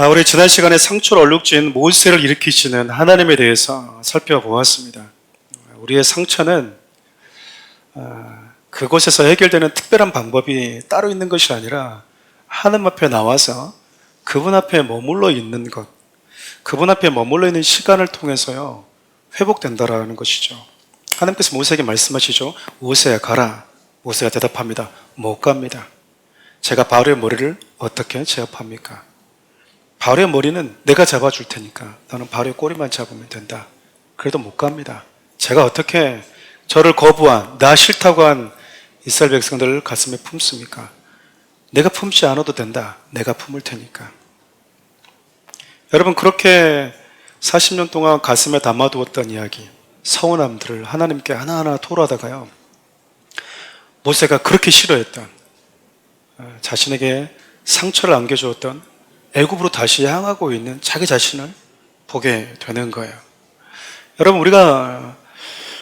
우리 지난 시간에 상처를 얼룩진 모세를 일으키시는 하나님에 대해서 살펴보았습니다. 우리의 상처는 그곳에서 해결되는 특별한 방법이 따로 있는 것이 아니라 하나님 앞에 나와서 그분 앞에 머물러 있는 것, 그분 앞에 머물러 있는 시간을 통해서요 회복된다라는 것이죠. 하나님께서 모세에게 말씀하시죠. 모세야 가라. 모세가 대답합니다. 못 갑니다. 제가 바로의 머리를 어떻게 제압합니까? 바로의 머리는 내가 잡아줄 테니까 너는 바로의 꼬리만 잡으면 된다. 그래도 못 갑니다. 제가 어떻게 저를 거부한, 나 싫다고 한 이스라엘 백성들을 가슴에 품습니까? 내가 품지 않아도 된다. 내가 품을 테니까. 여러분, 그렇게 40년 동안 가슴에 담아두었던 이야기, 서운함들을 하나님께 하나하나 토로하다가요, 모세가 그렇게 싫어했던, 자신에게 상처를 안겨주었던 애굽으로 다시 향하고 있는 자기 자신을 보게 되는 거예요. 여러분, 우리가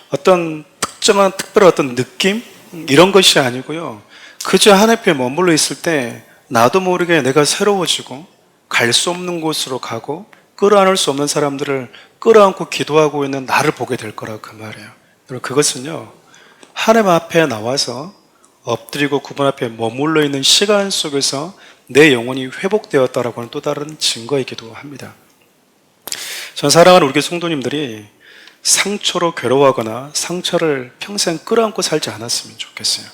어떤 특정한 특별한 어떤 느낌? 이런 것이 아니고요, 그저 하나님 앞에 머물러 있을 때 나도 모르게 내가 새로워지고 갈 수 없는 곳으로 가고 끌어안을 수 없는 사람들을 끌어안고 기도하고 있는 나를 보게 될 거라고 그 말이에요. 여러분, 그것은요 하나님 앞에 나와서 엎드리고 그분 앞에 머물러 있는 시간 속에서 내 영혼이 회복되었다라고 하는 또 다른 증거이기도 합니다. 전 사랑하는 우리 교회 성도님들이 상처로 괴로워하거나 상처를 평생 끌어안고 살지 않았으면 좋겠어요.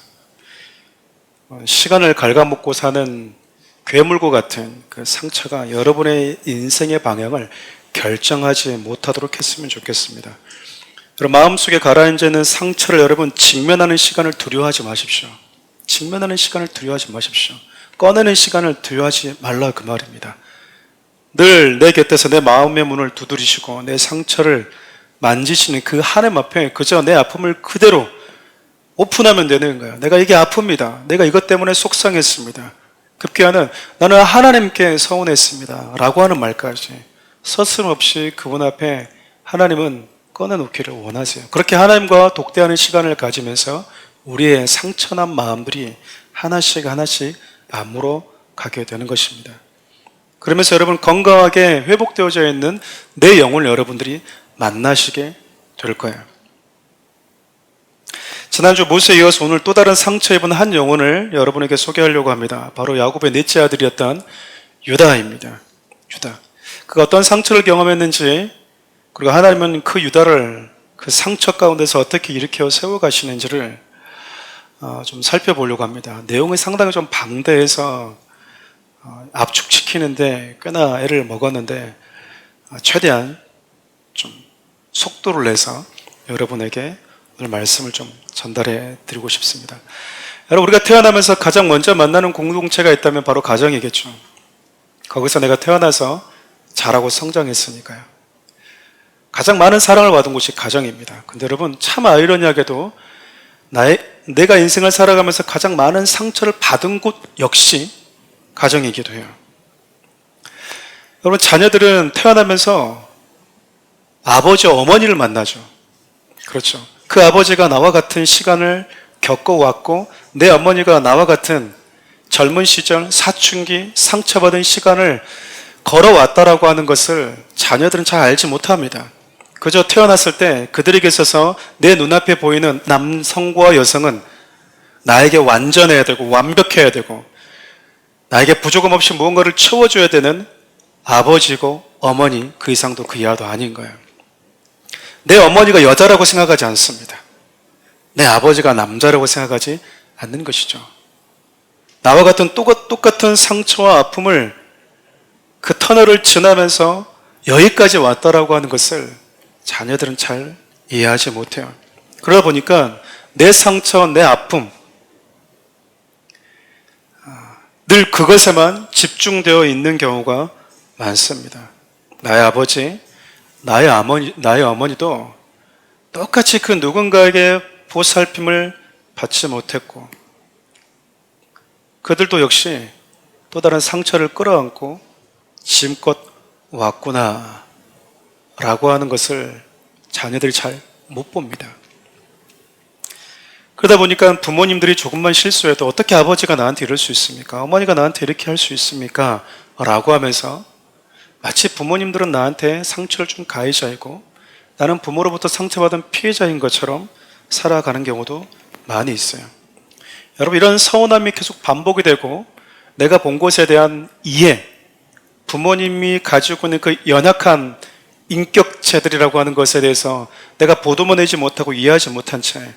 시간을 갉아먹고 사는 괴물과 같은 그 상처가 여러분의 인생의 방향을 결정하지 못하도록 했으면 좋겠습니다. 여러분, 마음속에 가라앉는 상처를 여러분 직면하는 시간을 두려워하지 마십시오. 직면하는 시간을 두려워하지 마십시오. 꺼내는 시간을 두려워하지 말라 그 말입니다. 늘 내 곁에서 내 마음의 문을 두드리시고 내 상처를 만지시는 그 하나님 앞에 그저 내 아픔을 그대로 오픈하면 되는 거예요. 내가 이게 아픕니다. 내가 이것 때문에 속상했습니다. 급기야는 나는 하나님께 서운했습니다 라고 하는 말까지 서슴없이 그분 앞에 하나님은 꺼내놓기를 원하세요. 그렇게 하나님과 독대하는 시간을 가지면서 우리의 상처난 마음들이 하나씩 하나씩 아무로 가게 되는 것입니다. 그러면서 여러분 건강하게 회복되어져 있는 내 영혼을 여러분들이 만나시게 될 거예요. 지난주 모세에 이어서 오늘 또 다른 상처 입은 한 영혼을 여러분에게 소개하려고 합니다. 바로 야곱의 넷째 아들이었던 유다입니다. 유다. 그가 어떤 상처를 경험했는지, 그리고 하나님은 그 유다를 그 상처 가운데서 어떻게 일으켜 세워가시는지를 좀 살펴보려고 합니다. 내용이 상당히 좀 방대해서 압축시키는데 꽤나 애를 먹었는데 최대한 좀 속도를 내서 여러분에게 오늘 말씀을 좀 전달해 드리고 싶습니다. 여러분, 우리가 태어나면서 가장 먼저 만나는 공동체가 있다면 바로 가정이겠죠. 거기서 내가 태어나서 자라고 성장했으니까요. 가장 많은 사랑을 받은 곳이 가정입니다. 근데 여러분, 참 아이러니하게도 내가 인생을 살아가면서 가장 많은 상처를 받은 곳 역시 가정이기도 해요. 여러분, 자녀들은 태어나면서 아버지, 어머니를 만나죠. 그렇죠. 그 아버지가 나와 같은 시간을 겪어왔고 내 어머니가 나와 같은 젊은 시절 사춘기 상처받은 시간을 걸어왔다라고 하는 것을 자녀들은 잘 알지 못합니다. 그저 태어났을 때 그들에게 있어서 내 눈앞에 보이는 남성과 여성은 나에게 완전해야 되고 완벽해야 되고 나에게 부족함 없이 무언가를 채워줘야 되는 아버지고 어머니, 그 이상도 그 이하도 아닌 거예요. 내 어머니가 여자라고 생각하지 않습니다. 내 아버지가 남자라고 생각하지 않는 것이죠. 나와 같은 똑같은 상처와 아픔을 그 터널을 지나면서 여기까지 왔다라고 하는 것을 자녀들은 잘 이해하지 못해요. 그러다 보니까 내 상처, 내 아픔, 늘 그것에만 집중되어 있는 경우가 많습니다. 나의 아버지, 나의 어머니도 똑같이 그 누군가에게 보살핌을 받지 못했고 그들도 역시 또 다른 상처를 끌어안고 지금껏 왔구나 라고 하는 것을 자녀들이 잘 못 봅니다. 그러다 보니까 부모님들이 조금만 실수해도 어떻게 아버지가 나한테 이럴 수 있습니까? 어머니가 나한테 이렇게 할 수 있습니까? 라고 하면서 마치 부모님들은 나한테 상처를 준 가해자이고 나는 부모로부터 상처받은 피해자인 것처럼 살아가는 경우도 많이 있어요. 여러분, 이런 서운함이 계속 반복이 되고 내가 본 것에 대한 이해, 부모님이 가지고 있는 그 연약한 인격체들이라고 하는 것에 대해서 내가 보도만 내지 못하고 이해하지 못한 채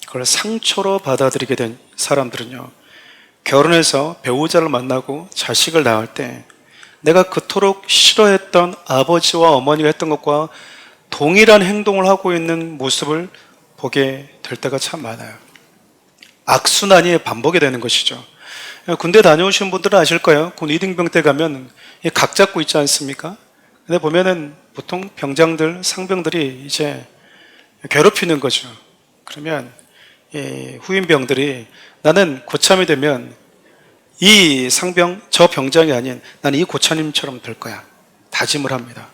그걸 상처로 받아들이게 된 사람들은요, 결혼해서 배우자를 만나고 자식을 낳을 때 내가 그토록 싫어했던 아버지와 어머니가 했던 것과 동일한 행동을 하고 있는 모습을 보게 될 때가 참 많아요. 악순환이 반복이 되는 것이죠. 군대 다녀오신 분들은 아실 거예요. 군 이등병 때 가면 각 잡고 있지 않습니까? 근데 보면은 보통 병장들, 상병들이 이제 괴롭히는 거죠. 그러면 후임병들이 나는 고참이 되면 이 상병, 저 병장이 아닌 나는 이 고참님처럼 될 거야. 다짐을 합니다.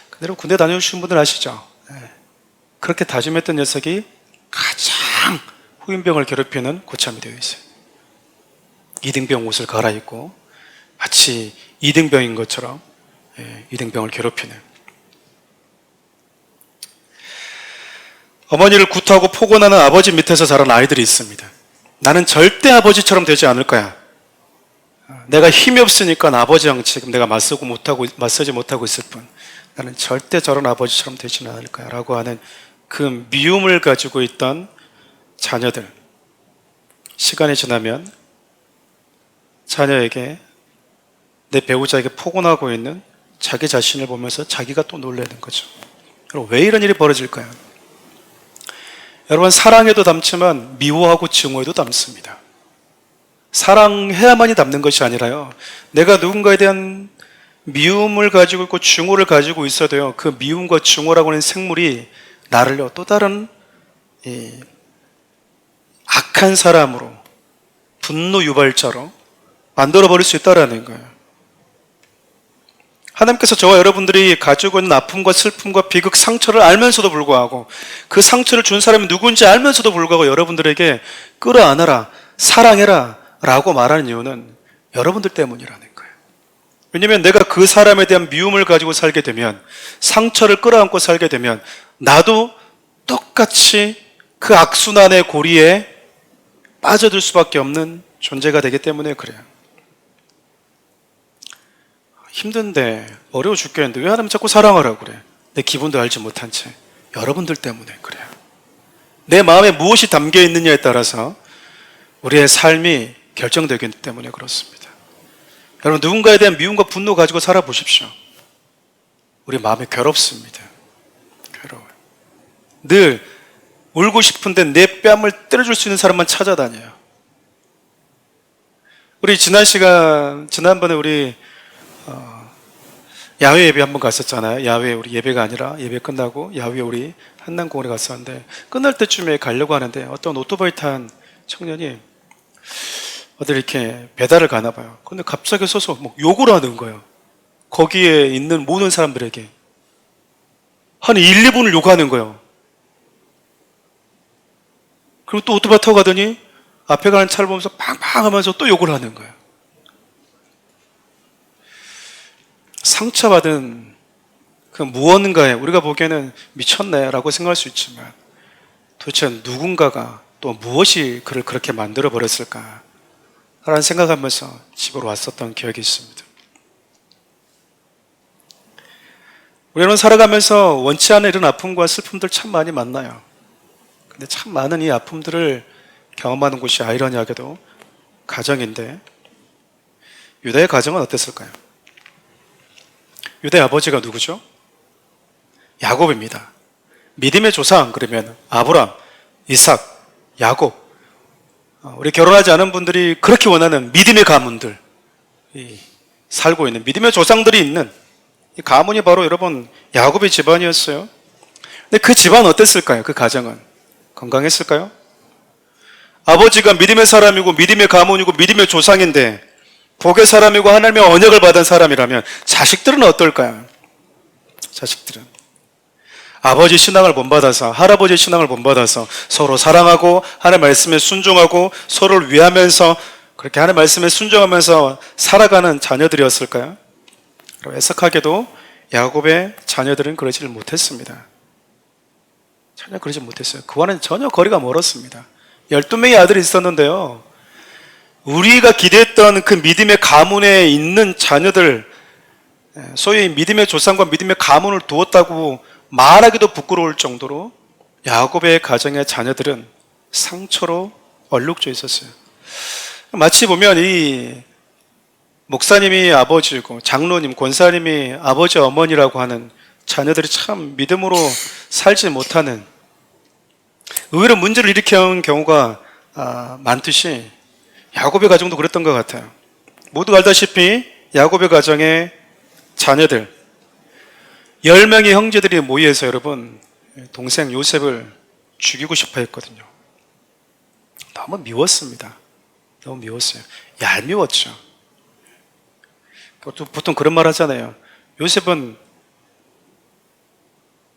그대로 군대 다녀오신 분들 아시죠? 그렇게 다짐했던 녀석이 가장 후임병을 괴롭히는 고참이 되어 있어요. 이등병 옷을 갈아입고 마치 이등병인 것처럼 이등병을 괴롭히는. 어머니를 구타하고 폭언하는 아버지 밑에서 자란 아이들이 있습니다. 나는 절대 아버지처럼 되지 않을 거야. 내가 힘이 없으니까 아버지랑 지금 내가 맞서지 못하고 있을 뿐 나는 절대 저런 아버지처럼 되지는 않을 거야 라고 하는 그 미움을 가지고 있던 자녀들, 시간이 지나면 자녀에게, 내 배우자에게 폭언하고 있는 자기 자신을 보면서 자기가 또 놀라는 거죠. 여러분, 왜 이런 일이 벌어질까요? 여러분, 사랑에도 담지만 미워하고 증오에도 담습니다. 사랑해야만이 담는 것이 아니라요, 내가 누군가에 대한 미움을 가지고 있고 증오를 가지고 있어도요, 그 미움과 증오라고 하는 생물이 나를요 또 다른 악한 사람으로, 분노 유발자로 만들어버릴 수 있다는 거예요. 하나님께서 저와 여러분들이 가지고 있는 아픔과 슬픔과 비극, 상처를 알면서도 불구하고, 그 상처를 준 사람이 누군지 알면서도 불구하고 여러분들에게 끌어안아라, 사랑해라 라고 말하는 이유는 여러분들 때문이라는 거예요. 왜냐하면 내가 그 사람에 대한 미움을 가지고 살게 되면, 상처를 끌어안고 살게 되면 나도 똑같이 그 악순환의 고리에 빠져들 수밖에 없는 존재가 되기 때문에 그래요. 힘든데, 어려워 죽겠는데 왜 하나님 자꾸 사랑하라고 그래? 내 기분도 알지 못한 채. 여러분들 때문에 그래요. 내 마음에 무엇이 담겨 있느냐에 따라서 우리의 삶이 결정되기 때문에 그렇습니다. 여러분, 누군가에 대한 미움과 분노 가지고 살아보십시오. 우리 마음이 괴롭습니다. 괴로워요. 늘 울고 싶은데 내 뺨을 때려줄 수 있는 사람만 찾아다녀요. 우리 지난번에 우리 야외 예배 한번 갔었잖아요. 야외 우리 예배가 아니라 예배 끝나고 야외 우리 한남공원에 갔었는데, 끝날 때쯤에 가려고 하는데 어떤 오토바이 탄 청년이 어디 이렇게 배달을 가나 봐요. 근데 갑자기 서서 뭐 욕을 하는 거예요. 거기에 있는 모든 사람들에게 한 1, 2분을 욕하는 거예요. 그리고 또 오토바이 타고 가더니 앞에 가는 차를 보면서 팡팡 하면서 또 욕을 하는 거예요. 상처받은 그 무언가에 우리가 보기에는 미쳤네 라고 생각할 수 있지만, 도대체 누군가가 또 무엇이 그를 그렇게 만들어 버렸을까 라는 생각하면서 집으로 왔었던 기억이 있습니다. 우리는 살아가면서 원치 않은 이런 아픔과 슬픔들 참 많이 만나요. 근데 참 많은 이 아픔들을 경험하는 곳이 아이러니하게도 가정인데, 유다의 가정은 어땠을까요? 유다의 아버지가 누구죠? 야곱입니다. 믿음의 조상 그러면 아브람, 이삭, 야곱. 우리 결혼하지 않은 분들이 그렇게 원하는 믿음의 가문들, 살고 있는 믿음의 조상들이 있는 이 가문이 바로 여러분 야곱의 집안이었어요. 근데 그 집안은 어땠을까요? 그 가정은 건강했을까요? 아버지가 믿음의 사람이고 믿음의 가문이고 믿음의 조상인데 복의 사람이고 하나님의 언약을 받은 사람이라면 자식들은 어떨까요? 자식들은 아버지 신앙을 본받아서, 할아버지 신앙을 본받아서 서로 사랑하고 하나님 말씀에 순종하고 서로를 위하면서 그렇게 하나님 말씀에 순종하면서 살아가는 자녀들이었을까요? 애석하게도 야곱의 자녀들은 그러지를 못했습니다. 전혀 그러지 못했어요. 그와는 전혀 거리가 멀었습니다. 12명의 아들이 있었는데요, 우리가 기대했던 그 믿음의 가문에 있는 자녀들, 소위 믿음의 조상과 믿음의 가문을 두었다고 말하기도 부끄러울 정도로 야곱의 가정의 자녀들은 상처로 얼룩져 있었어요. 마치 보면 이 목사님이 아버지고 장로님, 권사님이 아버지, 어머니라고 하는 자녀들이 참 믿음으로 살지 못하는, 의외로 문제를 일으켜온 경우가 많듯이 야곱의 가정도 그랬던 것 같아요. 모두가 알다시피 야곱의 가정의 자녀들 10명의 형제들이 모여서 여러분 동생 요셉을 죽이고 싶어 했거든요. 너무 미웠습니다. 너무 미웠어요. 얄미웠죠. 보통 그런 말 하잖아요. 요셉은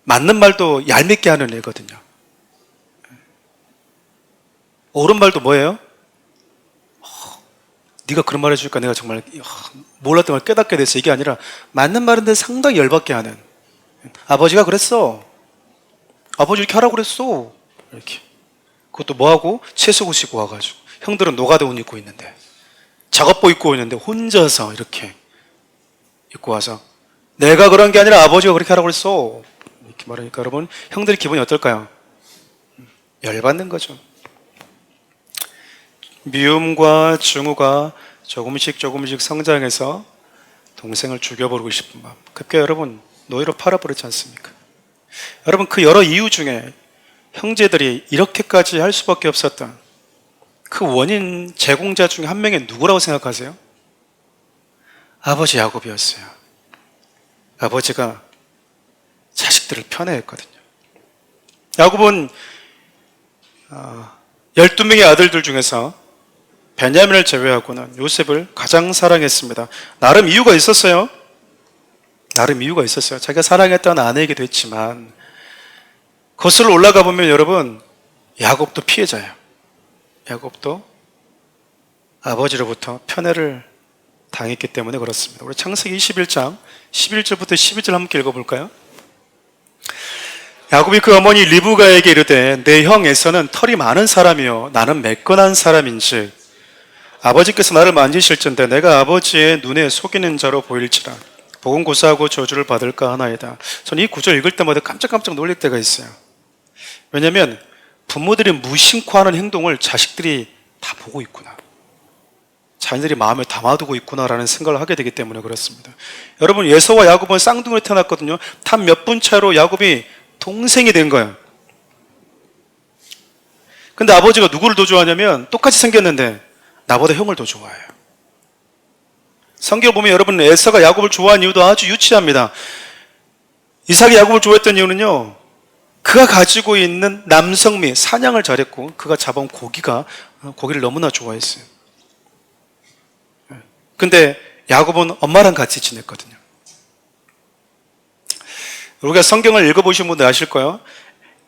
맞는 말도 얄밉게 하는 애거든요. 옳은 말도 뭐예요? 네가 그런 말 해주니까 내가 정말 몰랐던 걸 깨닫게 됐어. 이게 아니라 맞는 말인데 상당히 열받게 하는. 아버지가 그랬어. 아버지 이렇게 하라고 그랬어. 이렇게. 그것도 뭐하고? 채속옷 입고 와가지고. 형들은 노가드 옷 입고 있는데, 작업복 입고 있는데 혼자서 이렇게 입고 와서 내가 그런 게 아니라 아버지가 그렇게 하라고 그랬어. 이렇게 말하니까 여러분, 형들의 기분이 어떨까요? 열받는 거죠. 미움과 증오가 조금씩 성장해서 동생을 죽여버리고 싶은 마음, 그게 여러분 노예로 팔아버리지 않습니까? 여러분, 그 여러 이유 중에 형제들이 이렇게까지 할 수밖에 없었던 그 원인 제공자 중에 한 명이 누구라고 생각하세요? 아버지 야곱이었어요. 아버지가 자식들을 편애했거든요. 야곱은 12명의 아들들 중에서 베냐민을 제외하고는 요셉을 가장 사랑했습니다. 나름 이유가 있었어요. 자기가 사랑했던 아내이기도 했지만, 거슬러 올라가 보면 여러분, 야곱도 피해자예요. 야곱도 아버지로부터 편애를 당했기 때문에 그렇습니다. 우리 창세기 21장 11절부터 12절 함께 읽어볼까요? 야곱이 그 어머니 리브가에게 이르되 내 형 에서는 털이 많은 사람이요 나는 매끈한 사람인즉 아버지께서 나를 만지실진대 내가 아버지의 눈에 속이는 자로 보일지라 복은 고사하고 저주를 받을까 하나이다. 저는 이 구절 읽을 때마다 깜짝깜짝 놀랄 때가 있어요. 왜냐하면 부모들이 무심코 하는 행동을 자식들이 다 보고 있구나, 자녀들이 마음에 담아두고 있구나라는 생각을 하게 되기 때문에 그렇습니다. 여러분, 에서와 야곱은 쌍둥이로 태어났거든요. 단 몇 분 차이로 야곱이 동생이 된 거예요. 근데 아버지가 누구를 더 좋아하냐면, 똑같이 생겼는데 나보다 형을 더 좋아해요. 성경을 보면 여러분, 에서가 야곱을 좋아한 이유도 아주 유치합니다. 이삭이 야곱을 좋아했던 이유는요, 그가 가지고 있는 남성미, 사냥을 잘했고 그가 잡아온 고기를 너무나 좋아했어요. 근데 야곱은 엄마랑 같이 지냈거든요. 우리가 성경을 읽어보신 분들 아실 거예요.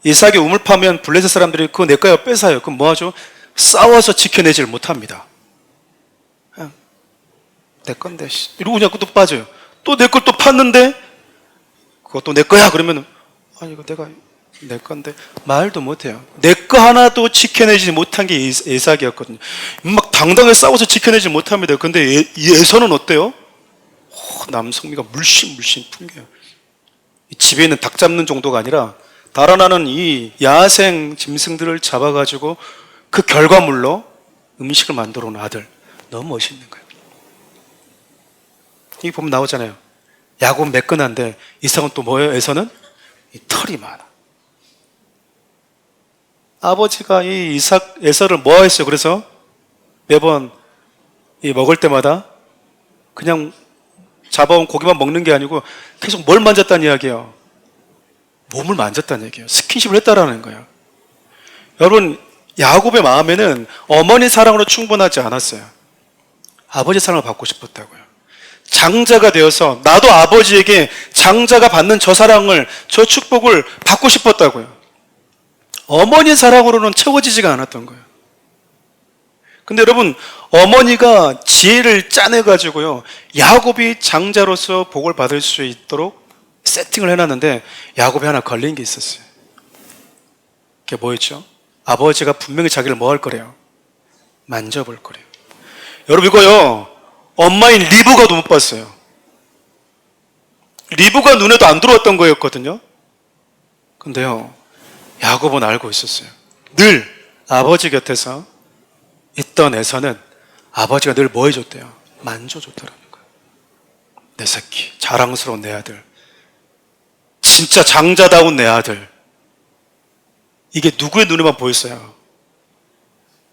이삭이 우물 파면 블레셋 사람들이 그거 내 거야 뺏어요. 그럼 뭐하죠? 싸워서 지켜내질 못합니다. 그냥 내 건데 이러고 그냥 또 빠져요. 또 내 걸 또 팠는데 그것도 내 거야 그러면 이거 내가 내 건데 말도 못해요. 내 거 하나도 지켜내지 못한 게 이삭이었거든요. 막 당당하게 싸워서 지켜내지 못합니다. 근데 에서는 어때요? 남성미가 물씬 풍겨요. 집에 있는 닭 잡는 정도가 아니라 달아나는 이 야생 짐승들을 잡아가지고 그 결과물로 음식을 만들어 온 아들, 너무 멋있는 거예요. 이게 보면 나오잖아요. 야곱은 매끈한데 이삭은 또 뭐예요? 에서는 이 털이 많아. 아버지가 이 에서를 뭐 했어요? 그래서 매번 이 먹을 때마다 그냥 잡아온 고기만 먹는 게 아니고 계속 뭘 만졌다는 이야기예요? 몸을 만졌다는 얘기예요. 스킨십을 했다라는 거예요. 여러분, 야곱의 마음에는 어머니 사랑으로 충분하지 않았어요. 아버지 사랑을 받고 싶었다고요. 장자가 되어서 나도 아버지에게 장자가 받는 저 사랑을, 저 축복을 받고 싶었다고요. 어머니 사랑으로는 채워지지가 않았던 거예요. 근데 여러분, 어머니가 지혜를 짜내가지고요, 야곱이 장자로서 복을 받을 수 있도록 세팅을 해놨는데, 야곱이 하나 걸린 게 있었어요. 그게 뭐였죠? 아버지가 분명히 자기를 뭐 할 거래요? 만져볼 거래요. 여러분, 이거요, 엄마인 리브가도 못 봤어요. 리브가 눈에도 안 들어왔던 거였거든요. 근데요, 야곱은 알고 있었어요. 늘 아버지 곁에서 있던 에서는 아버지가 늘 뭐 해줬대요? 만져줬다라는 거예요. 내 새끼, 자랑스러운 내 아들, 진짜 장자다운 내 아들. 이게 누구의 눈에만 보였어요?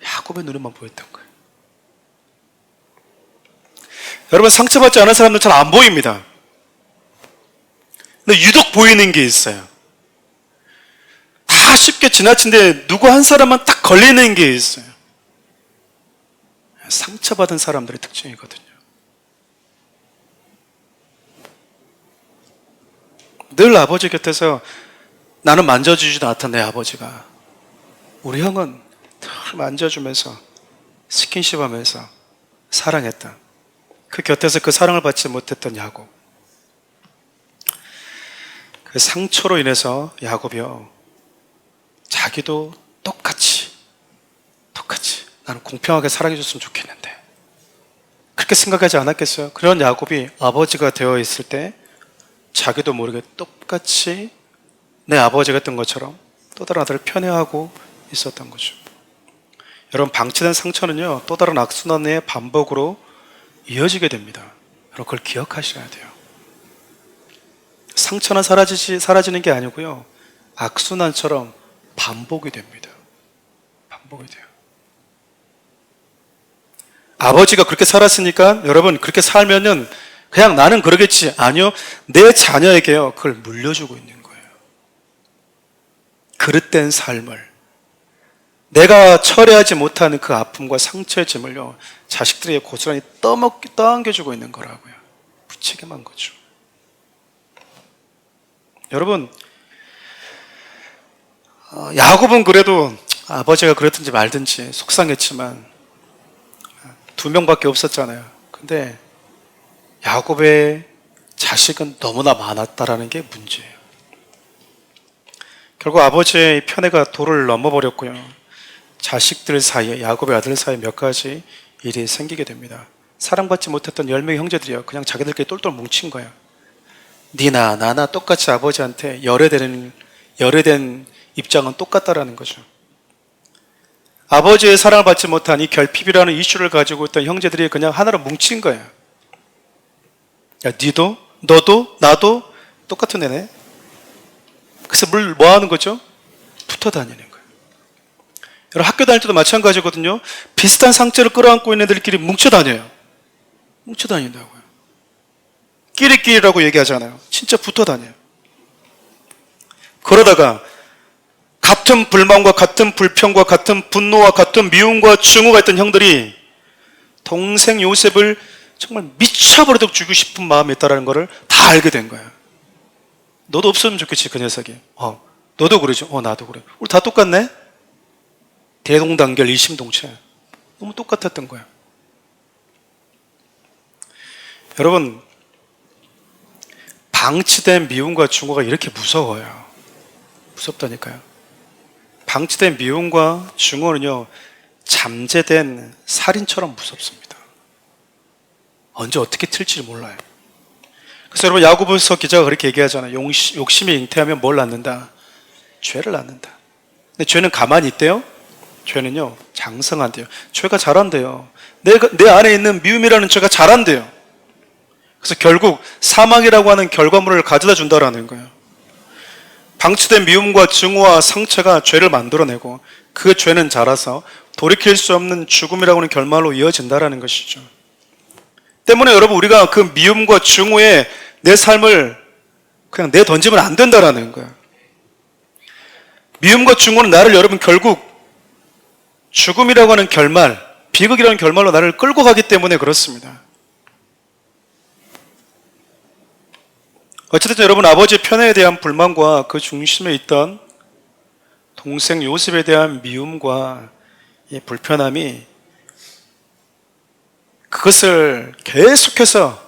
야곱의 눈에만 보였던 거예요. 여러분, 상처받지 않은 사람들은 잘 안 보입니다. 근데 유독 보이는 게 있어요. 다 쉽게 지나친데 누구 한 사람만 딱 걸리는 게 있어요. 상처받은 사람들의 특징이거든요. 늘 아버지 곁에서 나는 만져주지도 않던 내 아버지가, 우리 형은 늘 만져주면서 스킨십하면서 사랑했다. 그 곁에서 그 사랑을 받지 못했던 야곱. 그 상처로 인해서 야곱이요, 자기도 똑같이 나는 공평하게 사랑해줬으면 좋겠는데, 그렇게 생각하지 않았겠어요? 그런 야곱이 아버지가 되어 있을 때 자기도 모르게 똑같이 내 아버지가 했던 것처럼 또 다른 아들을 편애하고 있었던 거죠. 여러분, 방치된 상처는요, 또 다른 악순환의 반복으로 이어지게 됩니다. 여러분, 그걸 기억하셔야 돼요. 상처는 사라지는 게 아니고요, 악순환처럼 반복이 됩니다. 반복이 돼요. 아버지가 그렇게 살았으니까 여러분, 그렇게 살면은 그냥 나는 그러겠지. 아니요, 내 자녀에게요, 그걸 물려주고 있는 거예요. 그릇된 삶을, 내가 처리하지 못하는 그 아픔과 상처의 짐을요, 자식들에게 고스란히 떠안겨주고 있는 거라고요. 무책임한 거죠. 여러분, 야곱은 그래도 아버지가 그랬든지 말든지 속상했지만 2명밖에 없었잖아요. 근데 야곱의 자식은 너무나 많았다라는 게 문제예요. 결국 아버지의 편애가 도를 넘어버렸고요, 자식들 사이에, 야곱의 아들 사이에 몇 가지 일이 생기게 됩니다. 사랑받지 못했던 10명의 형제들이요, 그냥 자기들끼리 똘똘 뭉친 거예요. 니나 나나 똑같이 아버지한테 열애된 입장은 똑같다라는 거죠. 아버지의 사랑을 받지 못한 이 결핍이라는 이슈를 가지고 있던 형제들이 그냥 하나로 뭉친 거예요. 야, 니도 너도 나도 똑같은 애네. 그래서 뭐 하는 거죠? 붙어 다니는 거예요. 여러분, 학교 다닐 때도 마찬가지거든요. 비슷한 상처를 끌어안고 있는 애들끼리 뭉쳐 다녀요. 뭉쳐 다닌다고요. 끼리끼리라고 얘기하잖아요. 진짜 붙어 다녀요. 그러다가 같은 불만과 같은 불평과 같은 분노와 같은 미움과 증오가 있던 형들이 동생 요셉을 정말 미쳐버리도록 주고 싶은 마음이 있다는 것을 다 알게 된 거예요. 너도 없으면 좋겠지, 그 녀석이. 너도 그러죠. 나도 그래. 우리 다 똑같네? 대동단결 일심동체. 너무 똑같았던 거예요. 여러분, 방치된 미움과 증오가 이렇게 무서워요. 무섭다니까요. 방치된 미움과 증오는요, 잠재된 살인처럼 무섭습니다. 언제 어떻게 튈지 몰라요. 그래서 여러분, 야고보서 기자가 그렇게 얘기하잖아요. 욕심이 잉태하면 뭘 낳는다? 죄를 낳는다. 근데 죄는 가만히 있대요? 죄는요, 장성한대요. 죄가 자란대요. 내 안에 있는 미움이라는 죄가 자란대요. 그래서 결국 사망이라고 하는 결과물을 가져다 준다라는 거예요. 방치된 미움과 증오와 상처가 죄를 만들어내고 그 죄는 자라서 돌이킬 수 없는 죽음이라고 하는 결말로 이어진다라는 것이죠. 때문에 여러분, 우리가 그 미움과 증오에 내 삶을 그냥 내던지면 안 된다라는 거예요. 미움과 증오는 나를 여러분 결국 죽음이라고 하는 결말, 비극이라는 결말로 나를 끌고 가기 때문에 그렇습니다. 어쨌든 여러분, 아버지의 편애에 대한 불만과 그 중심에 있던 동생 요셉에 대한 미움과 이 불편함이 그것을 계속해서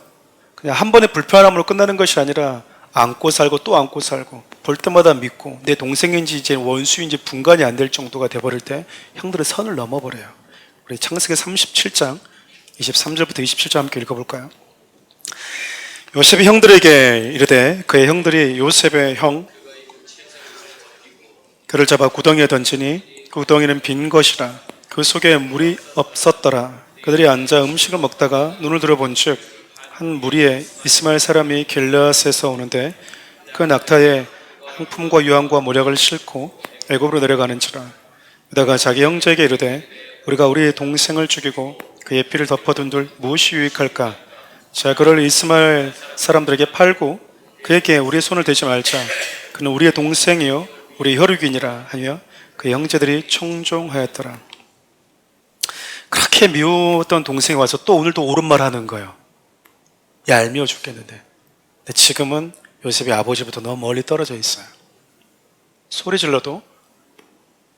그냥 한 번의 불편함으로 끝나는 것이 아니라 안고 살고 또 안고 살고 볼 때마다 믿고 내 동생인지 이제 원수인지 분간이 안 될 정도가 돼버릴 때 형들은 선을 넘어버려요. 우리 창세기 37장 23절부터 27절 함께 읽어볼까요? 요셉이 형들에게 이르되 그의 형들이 요셉의 형 그를 잡아 구덩이에 던지니 그 구덩이는 빈 것이라 그 속에 물이 없었더라. 그들이 앉아 음식을 먹다가 눈을 들어본즉 한 무리에 이스마엘 사람이 길르앗에서 오는데 그 낙타에 향품과 유황과 모략을 싣고 애굽으로 내려가는지라. 유다가 자기 형제에게 이르되 우리가 우리 동생을 죽이고 그의 피를 덮어둔들 무엇이 유익할까? 자, 그를 이스마엘 사람들에게 팔고 그에게 우리의 손을 대지 말자. 그는 우리의 동생이요 우리 혈육이니라 하며 그 형제들이 청종하였더라. 그렇게 미웠던 동생이 와서 또 오늘도 옳은 말 하는 거예요. 얄미워 죽겠는데. 근데 지금은 요셉이 아버지부터 너무 멀리 떨어져 있어요. 소리 질러도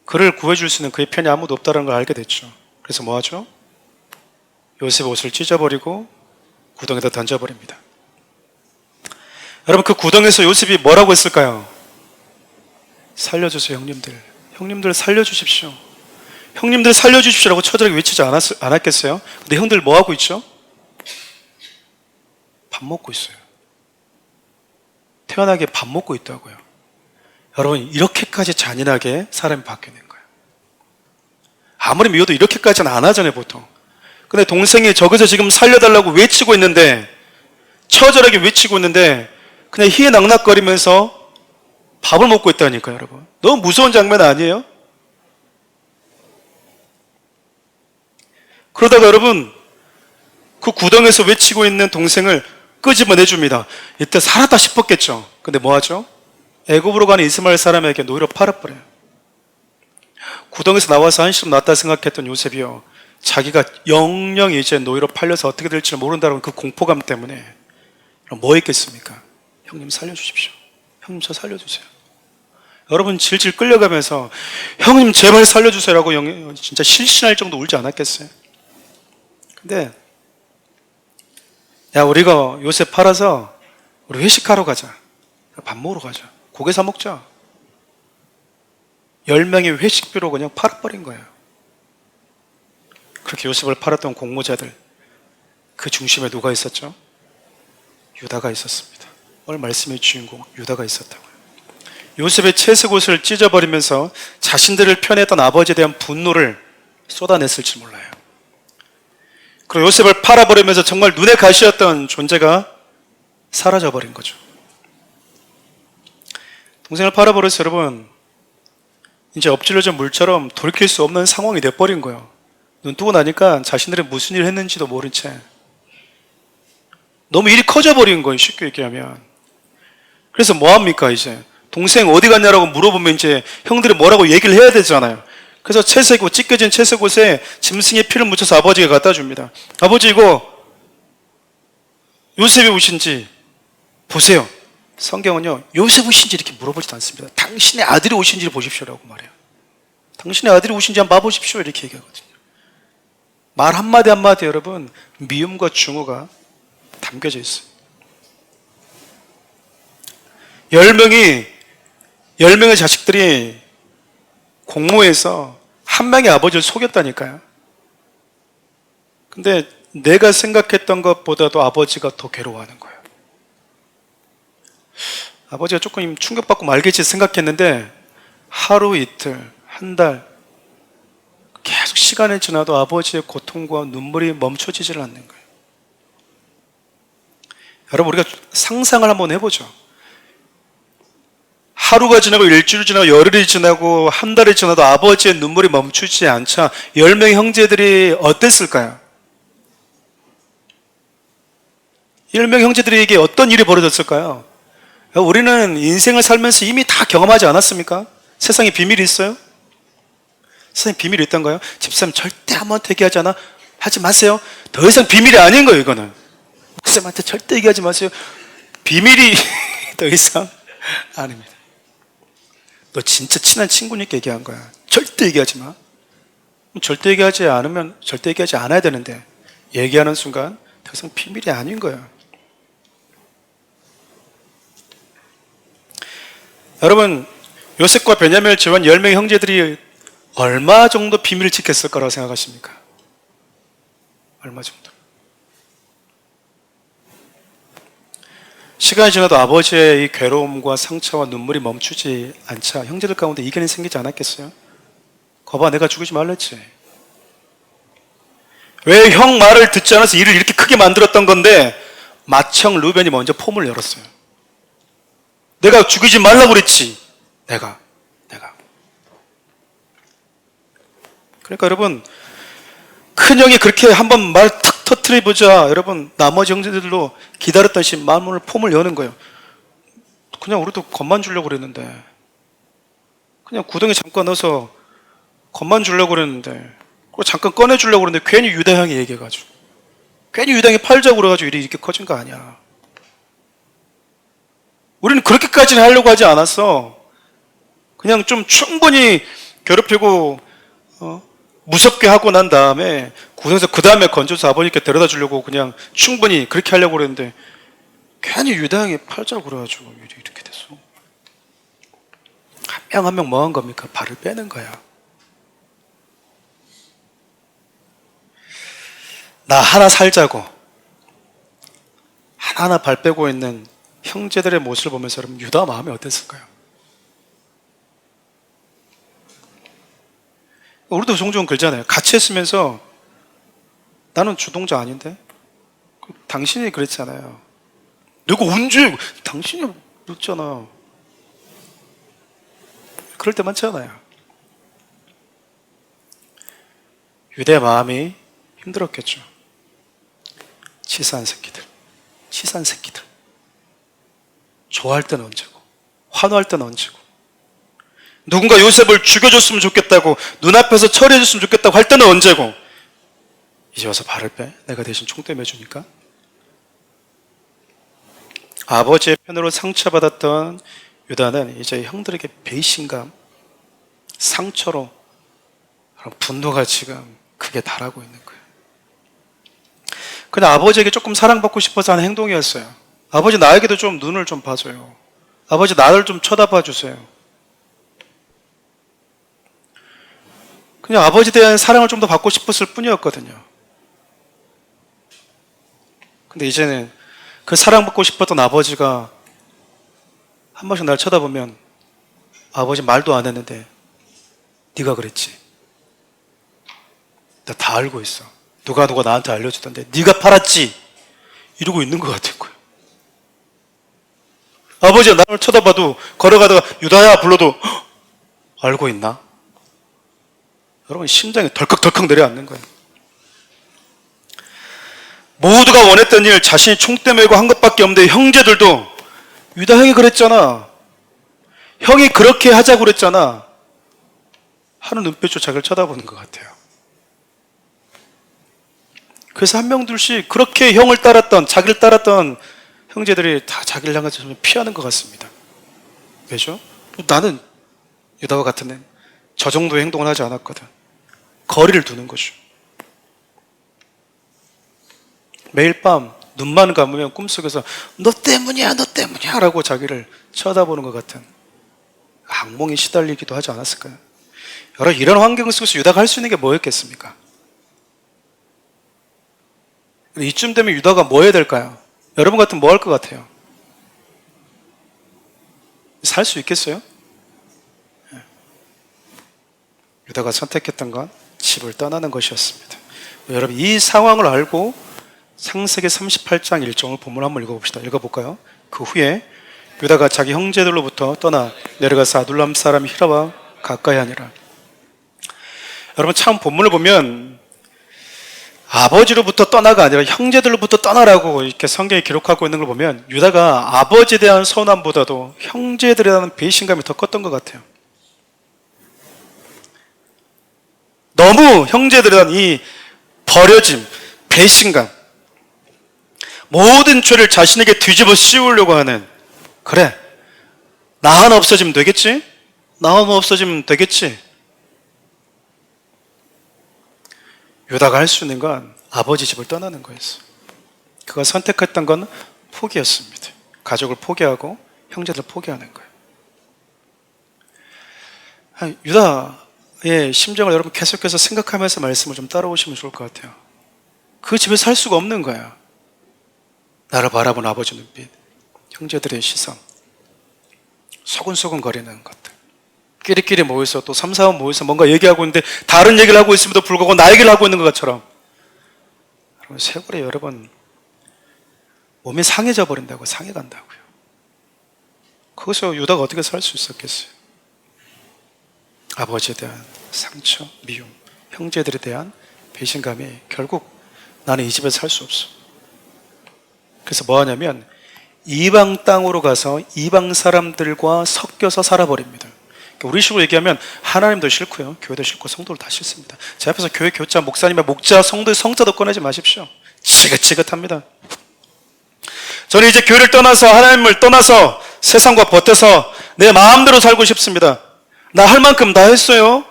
그를 구해줄 수 있는 그의 편이 아무도 없다는 걸 알게 됐죠. 그래서 뭐 하죠? 요셉의 옷을 찢어버리고 구덩이에다 던져버립니다. 여러분, 그 구덩이에서 요셉이 뭐라고 했을까요? 살려주세요, 형님들. 형님들 살려주십시오. 형님들 살려주십시오라고 처절하게 외치지 않았겠어요? 근데 형들 뭐 하고 있죠? 밥 먹고 있어요. 태연하게 밥 먹고 있다고요. 여러분, 이렇게까지 잔인하게 사람이 바뀌는 거예요. 아무리 미워도 이렇게까지는 안 하잖아요, 보통. 근데 동생이 저기서 지금 살려달라고 외치고 있는데, 처절하게 외치고 있는데 그냥 희낙낙거리면서 밥을 먹고 있다니까요, 여러분. 너무 무서운 장면 아니에요? 그러다가 여러분, 그 구덩이에서 외치고 있는 동생을 끄집어내줍니다. 이때 살았다 싶었겠죠. 근데 뭐 하죠? 애굽으로 가는 이스마엘 사람에게 노예로 팔아버려요. 구덩이에서 나와서 한시름 났다 생각했던 요셉이요, 자기가 영영 이제 노예로 팔려서 어떻게 될지 모른다는 그 공포감 때문에 뭐 했겠습니까? 형님 살려주십시오. 형님 저 살려주세요. 여러분 질질 끌려가면서 형님 제발 살려주세요라고 진짜 실신할 정도 울지 않았겠어요? 근데 야, 우리가 요셉 팔아서 우리 회식하러 가자. 밥 먹으러 가자. 고기 사 먹자. 10명의 회식비로 그냥 팔아버린 거예요. 그렇게 요셉을 팔았던 공모자들, 그 중심에 누가 있었죠? 유다가 있었습니다. 오늘 말씀의 주인공 유다가 있었다고요. 요셉의 채색 옷을 찢어버리면서 자신들을 편했던 아버지에 대한 분노를 쏟아냈을지 몰라요. 그리고 요셉을 팔아버리면서 정말 눈에 가시였던 존재가 사라져버린 거죠. 동생을 팔아버려서 여러분, 이제 엎질러진 물처럼 돌이킬 수 없는 상황이 돼버린 거예요. 눈 뜨고 나니까 자신들이 무슨 일을 했는지도 모른 채 너무 일이 커져버린 거예요, 쉽게 얘기하면. 그래서 뭐합니까? 이제 동생 어디 갔냐라고 물어보면 이제 형들이 뭐라고 얘기를 해야 되잖아요. 그래서 채색 옷, 찢겨진 채색 옷에 짐승의 피를 묻혀서 아버지가 갖다 줍니다. 아버지, 이거 요셉의 옷인지 보세요. 성경은요, 요셉 옷인지 이렇게 물어보지도 않습니다. 당신의 아들이 옷인지 보십시오라고 말해요. 당신의 아들이 옷인지 한번 봐보십시오 이렇게 얘기하거든요. 말 한마디 한마디 여러분, 미움과 증오가 담겨져 있어요. 10명의 자식들이 공모해서 한 명의 아버지를 속였다니까요. 근데 내가 생각했던 것보다도 아버지가 더 괴로워하는 거예요. 아버지가 조금 충격받고 말겠지 생각했는데 하루 이틀, 한 달 계속 시간이 지나도 아버지의 고통과 눈물이 멈춰지질 않는 거예요. 여러분, 우리가 상상을 한번 해보죠. 하루가 지나고 일주일 지나고 열흘이 지나고 한 달이 지나도 아버지의 눈물이 멈추지 않자 10명의 형제들이 어땠을까요? 10명의 형제들에게 어떤 일이 벌어졌을까요? 우리는 인생을 살면서 이미 다 경험하지 않았습니까? 세상에 비밀이 있어요? 세상에 비밀이 있던가요? 집사님 절대 아무한테 얘기하지 않아? 하지 마세요. 더 이상 비밀이 아닌 거예요, 이거는. 목사님한테 절대 얘기하지 마세요. 비밀이 더 이상 아닙니다. 너 진짜 친한 친구니까 얘기한 거야. 절대 얘기하지 마. 절대 얘기하지 않으면 절대 얘기하지 않아야 되는데 얘기하는 순간 더 이상 비밀이 아닌 거예요. 여러분, 요셉과 베냐민을 제외한 10명의 형제들이 얼마 정도 비밀을 지켰을 거라고 생각하십니까? 얼마 정도? 시간이 지나도 아버지의 이 괴로움과 상처와 눈물이 멈추지 않자 형제들 가운데 이견이 생기지 않았겠어요? 거봐, 내가 죽이지 말랬지. 왜 형 말을 듣지 않아서 일을 이렇게 크게 만들었던 건데 맏형 루벤이 먼저 폼을 열었어요. 내가 죽이지 말라고 그랬지. 내가. 그러니까 여러분, 큰형이 그렇게 한번 말 탁 터트려보자. 여러분, 나머지 형제들로 기다렸던 시 마음을 폼을 여는 거예요. 그냥 우리도 겁만 주려고 그랬는데, 그냥 구덩이 잠깐 넣어서 겁만 주려고 그랬는데, 그리고 잠깐 꺼내주려고 그랬는데 괜히 유다 형이 얘기해가지고, 괜히 유다 형이 팔자고 그래가지고 일이 이렇게 커진 거 아니야. 우리는 그렇게까지는 하려고 하지 않았어. 그냥 좀 충분히 괴롭히고 무섭게 하고 난 다음에 구덩에서 그 다음에 건져서 아버님께 데려다 주려고 그냥 충분히 그렇게 하려고 그랬는데 괜히 유다 형이 팔자고 그래가지고 일이 이렇게 됐어. 한 명 한 명 뭐 한 겁니까? 발을 빼는 거야. 나 하나 살자고 하나하나 발 빼고 있는 형제들의 모습을 보면서 여러분, 유다 마음이 어땠을까요? 우리도 종종 그러잖아요. 같이 했으면서 나는 주동자 아닌데? 당신이 그랬잖아요. 내가 언제? 당신이 그랬잖아. 그럴 때 많잖아요. 유대의 마음이 힘들었겠죠. 치사한 새끼들. 좋아할 때는 언제고, 환호할 때는 언제고, 누군가 요셉을 죽여줬으면 좋겠다고, 눈앞에서 처리해줬으면 좋겠다고 할 때는 언제고, 이제 와서 발을 빼? 내가 대신 총대 매주니까? 아버지의 편으로 상처받았던 유다는 이제 형들에게 배신감, 상처로 분노가 지금 크게 달하고 있는 거예요. 그냥 아버지에게 조금 사랑받고 싶어서 하는 행동이었어요. 아버지, 나에게도 좀 눈을 좀 봐줘요. 아버지, 나를 좀 쳐다봐 주세요. 그냥 아버지에 대한 사랑을 좀 더 받고 싶었을 뿐이었거든요. 근데 이제는 그 사랑받고 싶었던 아버지가 한 번씩 날 쳐다보면 아버지 말도 안 했는데 네가 그랬지. 나 다 알고 있어. 누가 나한테 알려주던데 네가 팔았지. 이러고 있는 것 같은 거예요. 아버지가 나를 쳐다봐도 걸어가다가 유다야 불러도 알고 있나? 여러분, 심장이 덜컥덜컥 내려앉는 거예요. 모두가 원했던 일 자신이 총대 메고 한 것밖에 없는데 형제들도 유다 형이 그랬잖아. 형이 그렇게 하자고 그랬잖아. 하는 눈빛으로 자기를 쳐다보는 것 같아요. 그래서 한 명 둘씩 그렇게 형을 따랐던, 자기를 따랐던 형제들이 다 자기를 향해서 피하는 것 같습니다. 왜죠? 나는 유다와 같은 애, 저 정도의 행동을 하지 않았거든. 거리를 두는 거죠. 매일 밤 눈만 감으면 꿈속에서 너 때문이야 라고 자기를 쳐다보는 것 같은 악몽에 시달리기도 하지 않았을까요? 여러분, 이런 환경 속에서 유다가 할 수 있는 게 뭐였겠습니까? 이쯤 되면 유다가 뭐 해야 될까요? 여러분 같으면 뭐 할 것 같아요? 살 수 있겠어요? 유다가 선택했던 건 집을 떠나는 것이었습니다. 여러분, 이 상황을 알고 창세기 38장 1절을 본문 한번 읽어봅시다. 읽어볼까요? 그 후에 유다가 자기 형제들로부터 떠나 내려가서 아둘람 사람 히라와 가까이 하니라. 여러분, 참 본문을 보면 아버지로부터 떠나가 아니라 형제들로부터 떠나라고 이렇게 성경에 기록하고 있는 걸 보면 유다가 아버지에 대한 서운함보다도 형제들에 대한 배신감이 더 컸던 것 같아요. 너무 형제들에 대한 이 버려짐, 배신감, 모든 죄를 자신에게 뒤집어 씌우려고 하는, 그래, 나 하나 없어지면 되겠지? 나 하나 없어지면 되겠지? 유다가 할 수 있는 건 아버지 집을 떠나는 거였어요. 그가 선택했던 건 포기였습니다. 가족을 포기하고 형제들을 포기하는 거예요. 유다의 심정을 여러분 계속해서 생각하면서 말씀을 좀 따라오시면 좋을 것 같아요. 그 집에 살 수가 없는 거야. 나를 바라보는 아버지 눈빛, 형제들의 시선, 소근소근 거리는 것들, 끼리끼리 모여서 또 3, 4원 모여서 뭔가 얘기하고 있는데 다른 얘기를 하고 있음에도 불구하고 나 얘기를 하고 있는 것처럼, 여러분 세월에 여러분 몸이 상해져 버린다고, 상해간다고요. 거기서 유다가 어떻게 살 수 있었겠어요? 아버지에 대한 상처, 미움, 형제들에 대한 배신감이 결국 나는 이 집에 살 수 없어. 그래서 뭐 하냐면 이방 땅으로 가서 이방 사람들과 섞여서 살아버립니다. 우리 식으로 얘기하면 하나님도 싫고요, 교회도 싫고 성도를 다 싫습니다. 제 앞에서 교회 교자, 목사님의 목자, 성도의 성자도 꺼내지 마십시오. 지긋지긋합니다. 저는 이제 교회를 떠나서 하나님을 떠나서 세상과 버텨서 내 마음대로 살고 싶습니다. 나 할 만큼 다 했어요.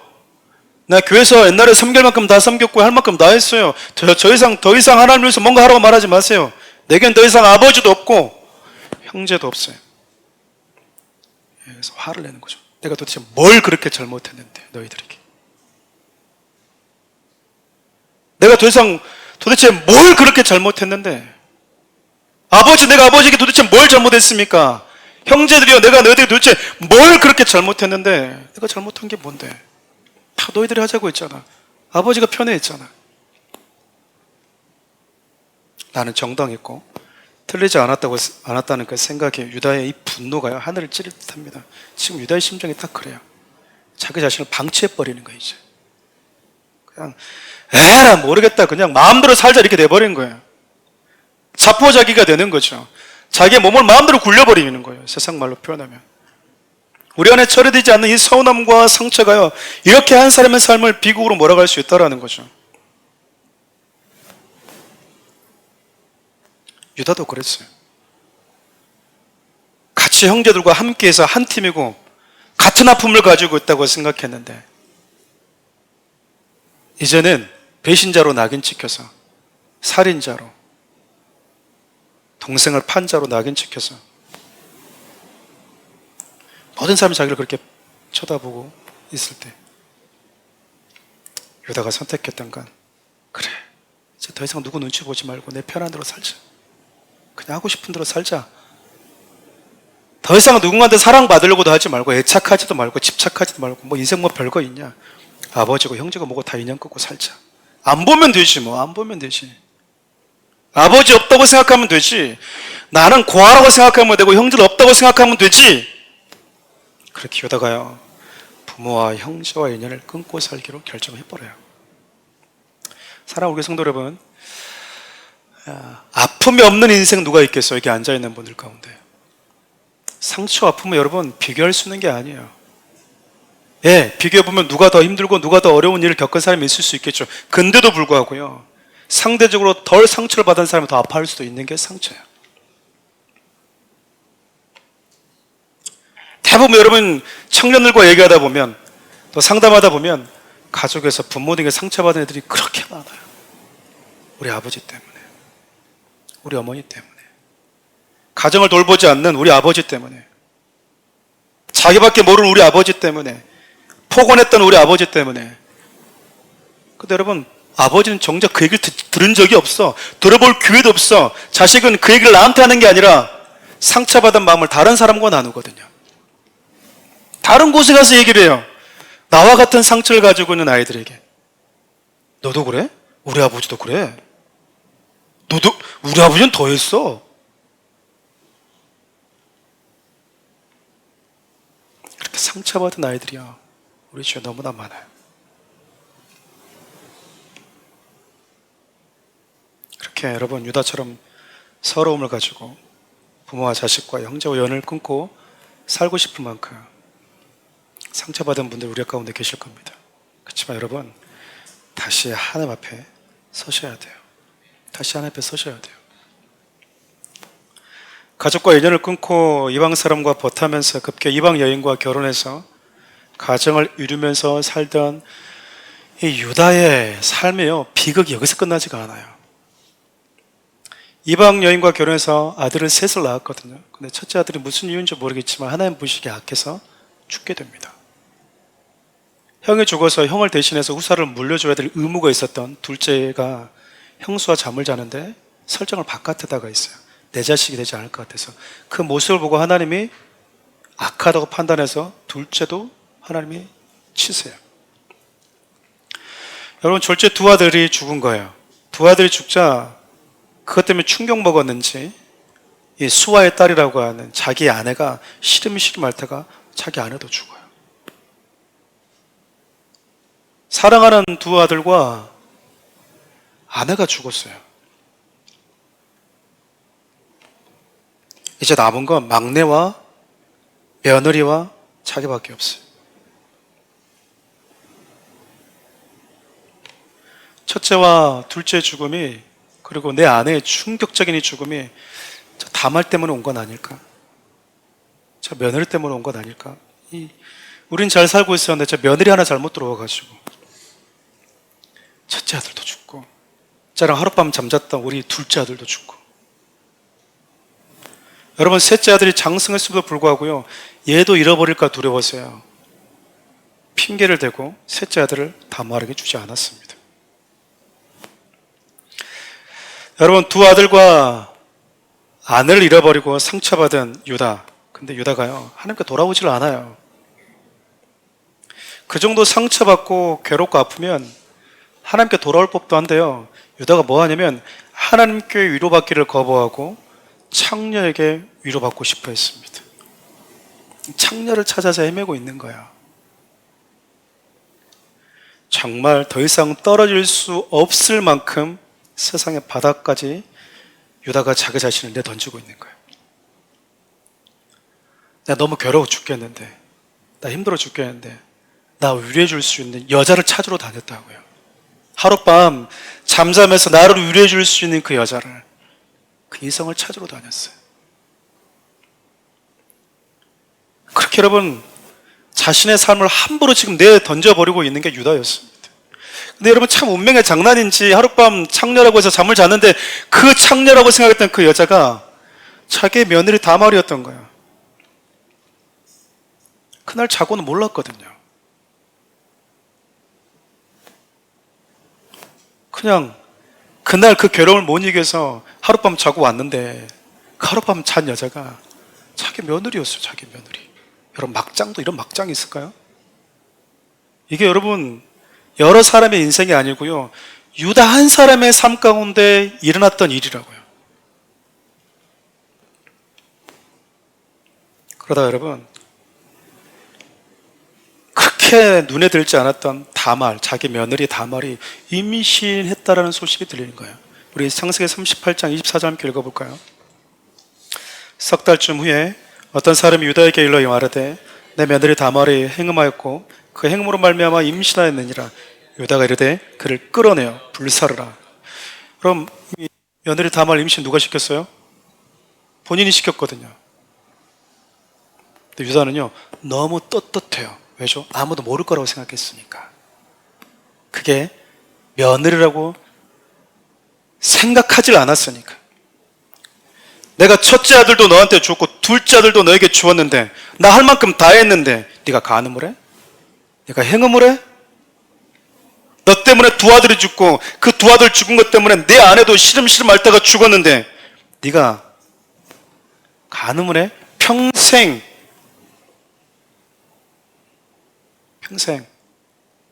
나 교회에서 옛날에 섬길 만큼 다 섬겼고 할 만큼 다 했어요. 더 이상 하나님을 위해서 뭔가 하라고 말하지 마세요. 내겐 더 이상 아버지도 없고 형제도 없어요. 그래서 화를 내는 거죠. 내가 도대체 뭘 그렇게 잘못했는데 너희들에게. 내가 도대체 뭘 그렇게 잘못했는데. 내가 아버지에게 도대체 뭘 잘못했습니까? 형제들이요, 내가 너희들에게 도대체 뭘 그렇게 잘못했는데. 내가 잘못한 게 뭔데? 다 너희들이 하자고 했잖아. 아버지가 편애했잖아. 나는 정당했고 틀리지 않았다는 그 생각에 유다의 이 분노가요, 하늘을 찌를 듯합니다. 지금 유다의 심정이 딱 그래요. 자기 자신을 방치해버리는 거예요. 이제 그냥 에라 모르겠다, 그냥 마음대로 살자, 이렇게 돼버린 거예요. 자포자기가 되는 거죠. 자기의 몸을 마음대로 굴려버리는 거예요. 세상 말로 표현하면. 우리 안에 처리되지 않는 이 서운함과 상처가요, 이렇게 한 사람의 삶을 비극으로 몰아갈 수 있다는 거죠. 유다도 그랬어요. 같이 형제들과 함께해서 한 팀이고 같은 아픔을 가지고 있다고 생각했는데 이제는 배신자로 낙인 찍혀서, 살인자로, 동생을 판 자로 낙인 찍혀서 모든 사람이 자기를 그렇게 쳐다보고 있을 때 유다가 선택했던 건, 그래, 이제 더 이상 누구 눈치 보지 말고 내 편한 대로 살자. 그냥 하고 싶은 대로 살자. 더 이상 누군가한테 사랑받으려고도 하지 말고 애착하지도 말고 집착하지도 말고 뭐 인생 뭐 별거 있냐. 아버지고 형제고 뭐고 다 인연 끊고 살자. 안 보면 되지 뭐. 안 보면 되지. 아버지 없다고 생각하면 되지. 나는 고아라고 생각하면 되고 형제도 없다고 생각하면 되지. 그렇게 유다가요, 부모와 형제와 인연을 끊고 살기로 결정해버려요. 사랑하는 우리 성도 여러분, 아픔이 없는 인생 누가 있겠어요? 여기 앉아있는 분들 가운데. 상처, 아픔은 여러분 비교할 수 있는 게 아니에요. 예, 비교해보면 누가 더 힘들고 누가 더 어려운 일을 겪은 사람이 있을 수 있겠죠. 근데도 불구하고요, 상대적으로 덜 상처를 받은 사람이 더 아파할 수도 있는 게 상처예요. 대부분 여러분 청년들과 얘기하다 보면, 또 상담하다 보면 가족에서 부모님에게 상처받은 애들이 그렇게 많아요. 우리 아버지 때문에, 우리 어머니 때문에, 가정을 돌보지 않는 우리 아버지 때문에, 자기밖에 모르는 우리 아버지 때문에, 폭언했던 우리 아버지 때문에. 근데 여러분, 아버지는 정작 그 얘기를 들은 적이 없어. 들어볼 기회도 없어. 자식은 그 얘기를 나한테 하는 게 아니라 상처받은 마음을 다른 사람과 나누거든요. 다른 곳에 가서 얘기를 해요. 나와 같은 상처를 가지고 있는 아이들에게. 너도 그래? 우리 아버지도 그래. 우리 아버지는 더 했어. 그렇게 상처받은 아이들이요, 우리 주위에 너무나 많아요. 그렇게 여러분 유다처럼 서러움을 가지고 부모와 자식과 형제와 연을 끊고 살고 싶은 만큼 상처받은 분들 우리 가운데 계실 겁니다. 그렇지만 여러분, 다시 하나님 앞에 서셔야 돼요. 다시 하나님 앞에 서셔야 돼요. 가족과 인연을 끊고 이방 사람과 버타면서 급게 이방 여인과 결혼해서 가정을 이루면서 살던 이 유다의 삶이요, 비극이 여기서 끝나지가 않아요. 이방 여인과 결혼해서 아들을 셋을 낳았거든요. 근데 첫째 아들이 무슨 이유인지 모르겠지만 하나님 보시기에 악해서 죽게 됩니다. 형이 죽어서 형을 대신해서 후사를 물려줘야 될 의무가 있었던 둘째가 형수와 잠을 자는데 설정을 바깥에다가 있어요. 내 자식이 되지 않을 것 같아서. 그 모습을 보고 하나님이 악하다고 판단해서 둘째도 하나님이 치세요. 여러분, 졸제 두 아들이 죽은 거예요. 두 아들이 죽자 그것 때문에 충격 먹었는지 이 수아의 딸이라고 하는 자기 아내가 시름시름 앓다가 자기 아내도 죽어요. 사랑하는 두 아들과 아내가 죽었어요. 이제 남은 건 막내와 며느리와 자기밖에 없어요. 첫째와 둘째 죽음이, 그리고 내 아내의 충격적인 이 죽음이 저 다말 때문에 온 건 아닐까? 저 며느리 때문에 온 건 아닐까? 우린 잘 살고 있었는데 저 며느리 하나 잘못 들어와가지고 첫째 아들도 죽고, 저랑 하룻밤 잠잤던 우리 둘째 아들도 죽고. 여러분, 셋째 아들이 장성했음에도 불구하고요, 얘도 잃어버릴까 두려워서요, 핑계를 대고 셋째 아들을 다말에게 주지 않았습니다. 여러분, 두 아들과 아내를 잃어버리고 상처받은 유다. 근데 유다가요, 하나님께 돌아오질 않아요. 그 정도 상처받고 괴롭고 아프면 하나님께 돌아올 법도 한데요, 유다가 뭐 하냐면 하나님께 위로받기를 거부하고 창녀에게 위로받고 싶어 했습니다. 창녀를 찾아서 헤매고 있는 거야. 정말 더 이상 떨어질 수 없을 만큼 세상의 바닥까지 유다가 자기 자신을 내던지고 있는 거예요. 나 너무 괴로워 죽겠는데, 나 힘들어 죽겠는데, 나 위로해 줄 수 있는 여자를 찾으러 다녔다고요. 하룻밤 잠잠해서 나를 위로해 줄 수 있는 그 여자를, 그 이성을 찾으러 다녔어요. 그렇게 여러분, 자신의 삶을 함부로 지금 내던져버리고 있는 게 유다였습니다. 근데 여러분, 참 운명의 장난인지 하룻밤 창녀라고 해서 잠을 잤는데 그 창녀라고 생각했던 그 여자가 자기의 며느리 다말이었던 거예요. 그날 자고는 몰랐거든요. 그냥 그날 그 괴로움을 못 이겨서 하룻밤 자고 왔는데 그 하룻밤 잔 여자가 자기 며느리였어요. 자기 며느리. 여러분, 막장도 이런 막장이 있을까요? 이게 여러분, 여러 사람의 인생이 아니고요, 유다 한 사람의 삶 가운데 일어났던 일이라고요. 그러다 여러분, 그렇게 눈에 들지 않았던 다말, 자기 며느리 다말이 임신했다라는 소식이 들리는 거예요. 우리 창세기 38장 24절 함께 읽어볼까요? 석 달쯤 후에 어떤 사람이 유다에게 일러 말하되 내 며느리 다말이 행음하였고 그 행음으로 말미암아 임신하였느니라. 유다가 이르되 그를 끌어내어 불사르라. 그럼 이 며느리 다말 임신 누가 시켰어요? 본인이 시켰거든요. 근데 유다는요, 너무 떳떳해요. 왜죠? 아무도 모를 거라고 생각했으니까. 그게 며느리라고 생각하질 않았으니까. 내가 첫째 아들도 너한테 줬고 둘째 아들도 너에게 주었는데 나 할 만큼 다 했는데 네가 간음을 해? 네가 행음을 해? 너 때문에 두 아들이 죽고 그 두 아들 죽은 것 때문에 내 아내도 시름시름 앓다가 죽었는데 네가 간음을 해? 평생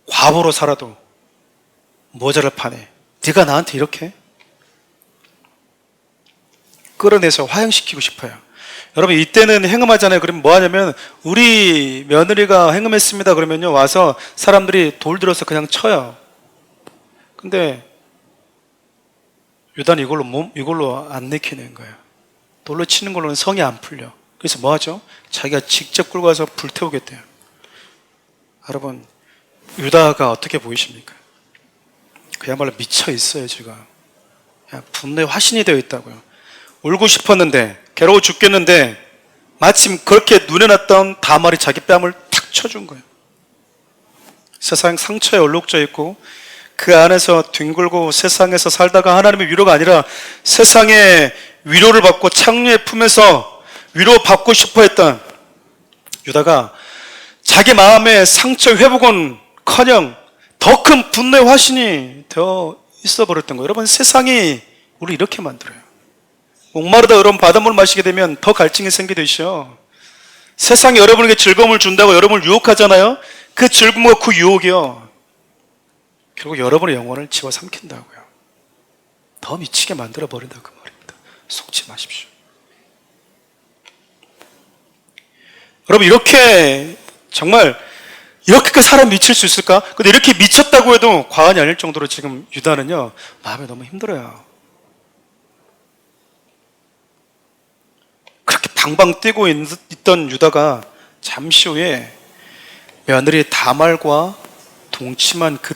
과부로 살아도 모자를 파네. 네가 나한테 이렇게 끌어내서 화형시키고 싶어요. 여러분, 이때는 행음하잖아요. 그러면 뭐 하냐면, 우리 며느리가 행음했습니다 그러면요, 와서 사람들이 돌 들어서 그냥 쳐요. 근데 유다는 이걸로 안 내키는 거예요. 돌로 치는 걸로는 성이 안 풀려. 그래서 뭐 하죠? 자기가 직접 끌고 가서 불태우겠대요. 여러분, 유다가 어떻게 보이십니까? 그야말로 미쳐 있어요. 지금 분노의 화신이 되어 있다고요. 울고 싶었는데, 괴로워 죽겠는데 마침 그렇게 눈에 났던 다말이 자기 뺨을 탁 쳐준 거예요. 세상 상처에 얼룩져 있고 그 안에서 뒹굴고 세상에서 살다가 하나님의 위로가 아니라 세상의 위로를 받고 창녀의 품에서 위로받고 싶어 했던 유다가 자기 마음의 상처 회복은 커녕 더 큰 분노의 화신이 되어 있어 버렸던 거예요. 여러분, 세상이 우리 이렇게 만들어요. 목마르다 여러분 바닷물 마시게 되면 더 갈증이 생기듯이요. 세상이 여러분에게 즐거움을 준다고 여러분을 유혹하잖아요. 그 즐거움과 그 유혹이요, 결국 여러분의 영혼을 집어삼킨다고요. 더 미치게 만들어 버린다 그 말입니다. 속지 마십시오. 여러분, 이렇게 정말 이렇게까지 사람 미칠 수 있을까? 근데 이렇게 미쳤다고 해도 과언이 아닐 정도로 지금 유다는요, 마음이 너무 힘들어요. 그렇게 방방 뛰고 있던 유다가 잠시 후에 며느리 다말과 동침한 그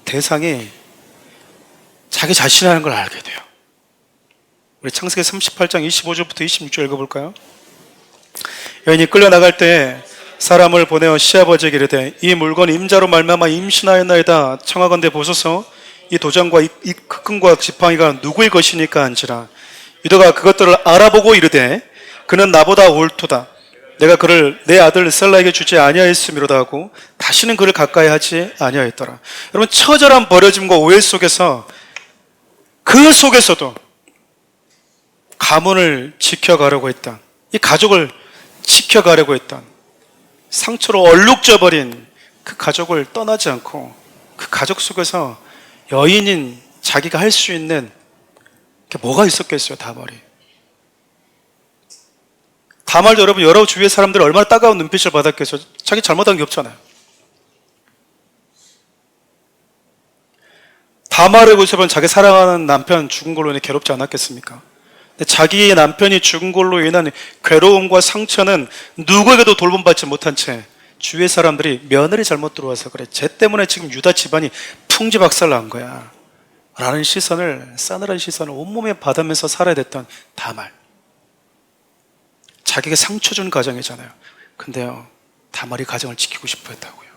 대상이 자기 자신이라는 걸 알게 돼요. 우리 창세기 38장 25절부터 26절 읽어볼까요? 여인이 끌려나갈 때 사람을 보내어 시아버지에게 이르되 이 물건 임자로 말미암아 임신하였나이다. 청하건대 보소서 이 도장과 이 흑금과 지팡이가 누구의 것이니까 한지라. 유다가 그것들을 알아보고 이르되 그는 나보다 옳도다. 내가 그를 내 아들 셀라에게 주지 아니하였음이로다 하고 다시는 그를 가까이 하지 아니하였더라. 여러분, 처절한 버려짐과 오해 속에서 그 속에서도 가문을 지켜가려고 했던, 이 가족을 지켜가려고 했던, 상처로 얼룩져 버린 그 가족을 떠나지 않고 그 가족 속에서 여인인 자기가 할 수 있는 게 뭐가 있었겠어요. 다말도 여러분, 여러 주위의 사람들이 얼마나 따가운 눈빛을 받았겠어요. 자기 잘못한 게 없잖아요. 다말의 모습은 자기 사랑하는 남편 죽은 걸로 인해 괴롭지 않았겠습니까? 근데 자기의 남편이 죽은 걸로 인한 괴로움과 상처는 누구에게도 돌봄받지 못한 채 주위의 사람들이 며느리 잘못 들어와서 그래, 쟤 때문에 지금 유다 집안이 풍지박살 난 거야 라는 시선을, 싸늘한 시선을 온몸에 받으면서 살아야 됐던 다말. 자기에게 상처 준 가정이잖아요. 근데요, 다말이 가정을 지키고 싶어 했다고요.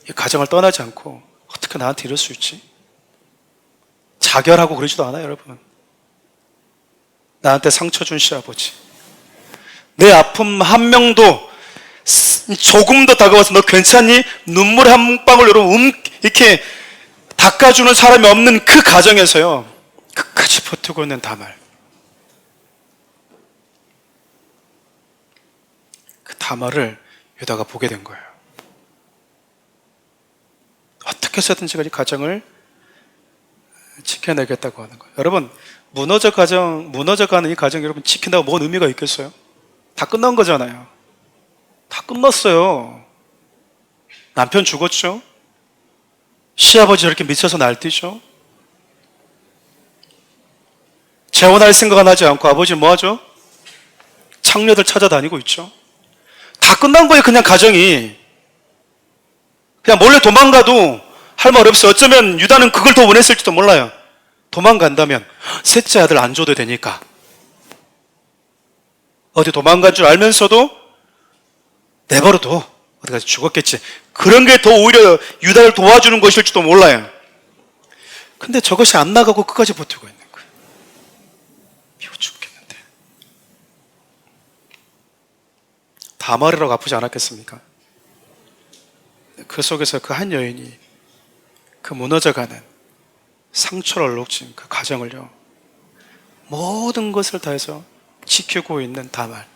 이 가정을 떠나지 않고 어떻게 나한테 이럴 수 있지? 자결하고 그러지도 않아요. 여러분, 나한테 상처 준 시아버지, 내 아픔 한 명도 조금 더 다가와서 너 괜찮니? 눈물 한 방울 여러분 이렇게 닦아주는 사람이 없는 그 가정에서요, 끝까지 버티고 있는 다말. 그 다말을 유다가 보게 된 거예요. 어떻게 해서든지 이 가정을 지켜내겠다고 하는 거예요. 여러분, 무너져가는 이 가정 여러분 지킨다고 뭔 의미가 있겠어요? 다 끝난 거잖아요. 다 끝났어요. 남편 죽었죠? 시아버지 저렇게 미쳐서 날뛰죠? 재혼할 생각은 하지 않고 아버지는 뭐 하죠? 창녀들 찾아다니고 있죠? 다 끝난 거예요. 그냥 가정이. 그냥 몰래 도망가도 할 말 없어요. 어쩌면 유다는 그걸 더 원했을지도 몰라요. 도망간다면 셋째 아들 안 줘도 되니까. 어디 도망간 줄 알면서도 내버려둬, 어디 가서 죽었겠지. 그런 게 더 오히려 유다를 도와주는 것일지도 몰라요. 근데 저것이 안 나가고 끝까지 버티고 있는 거예요. 미워 죽겠는데. 다말이라고 아프지 않았겠습니까? 그 속에서 그 한 여인이 그 무너져가는 상처를 얼룩진 그 가정을요, 모든 것을 다해서 지키고 있는 다말.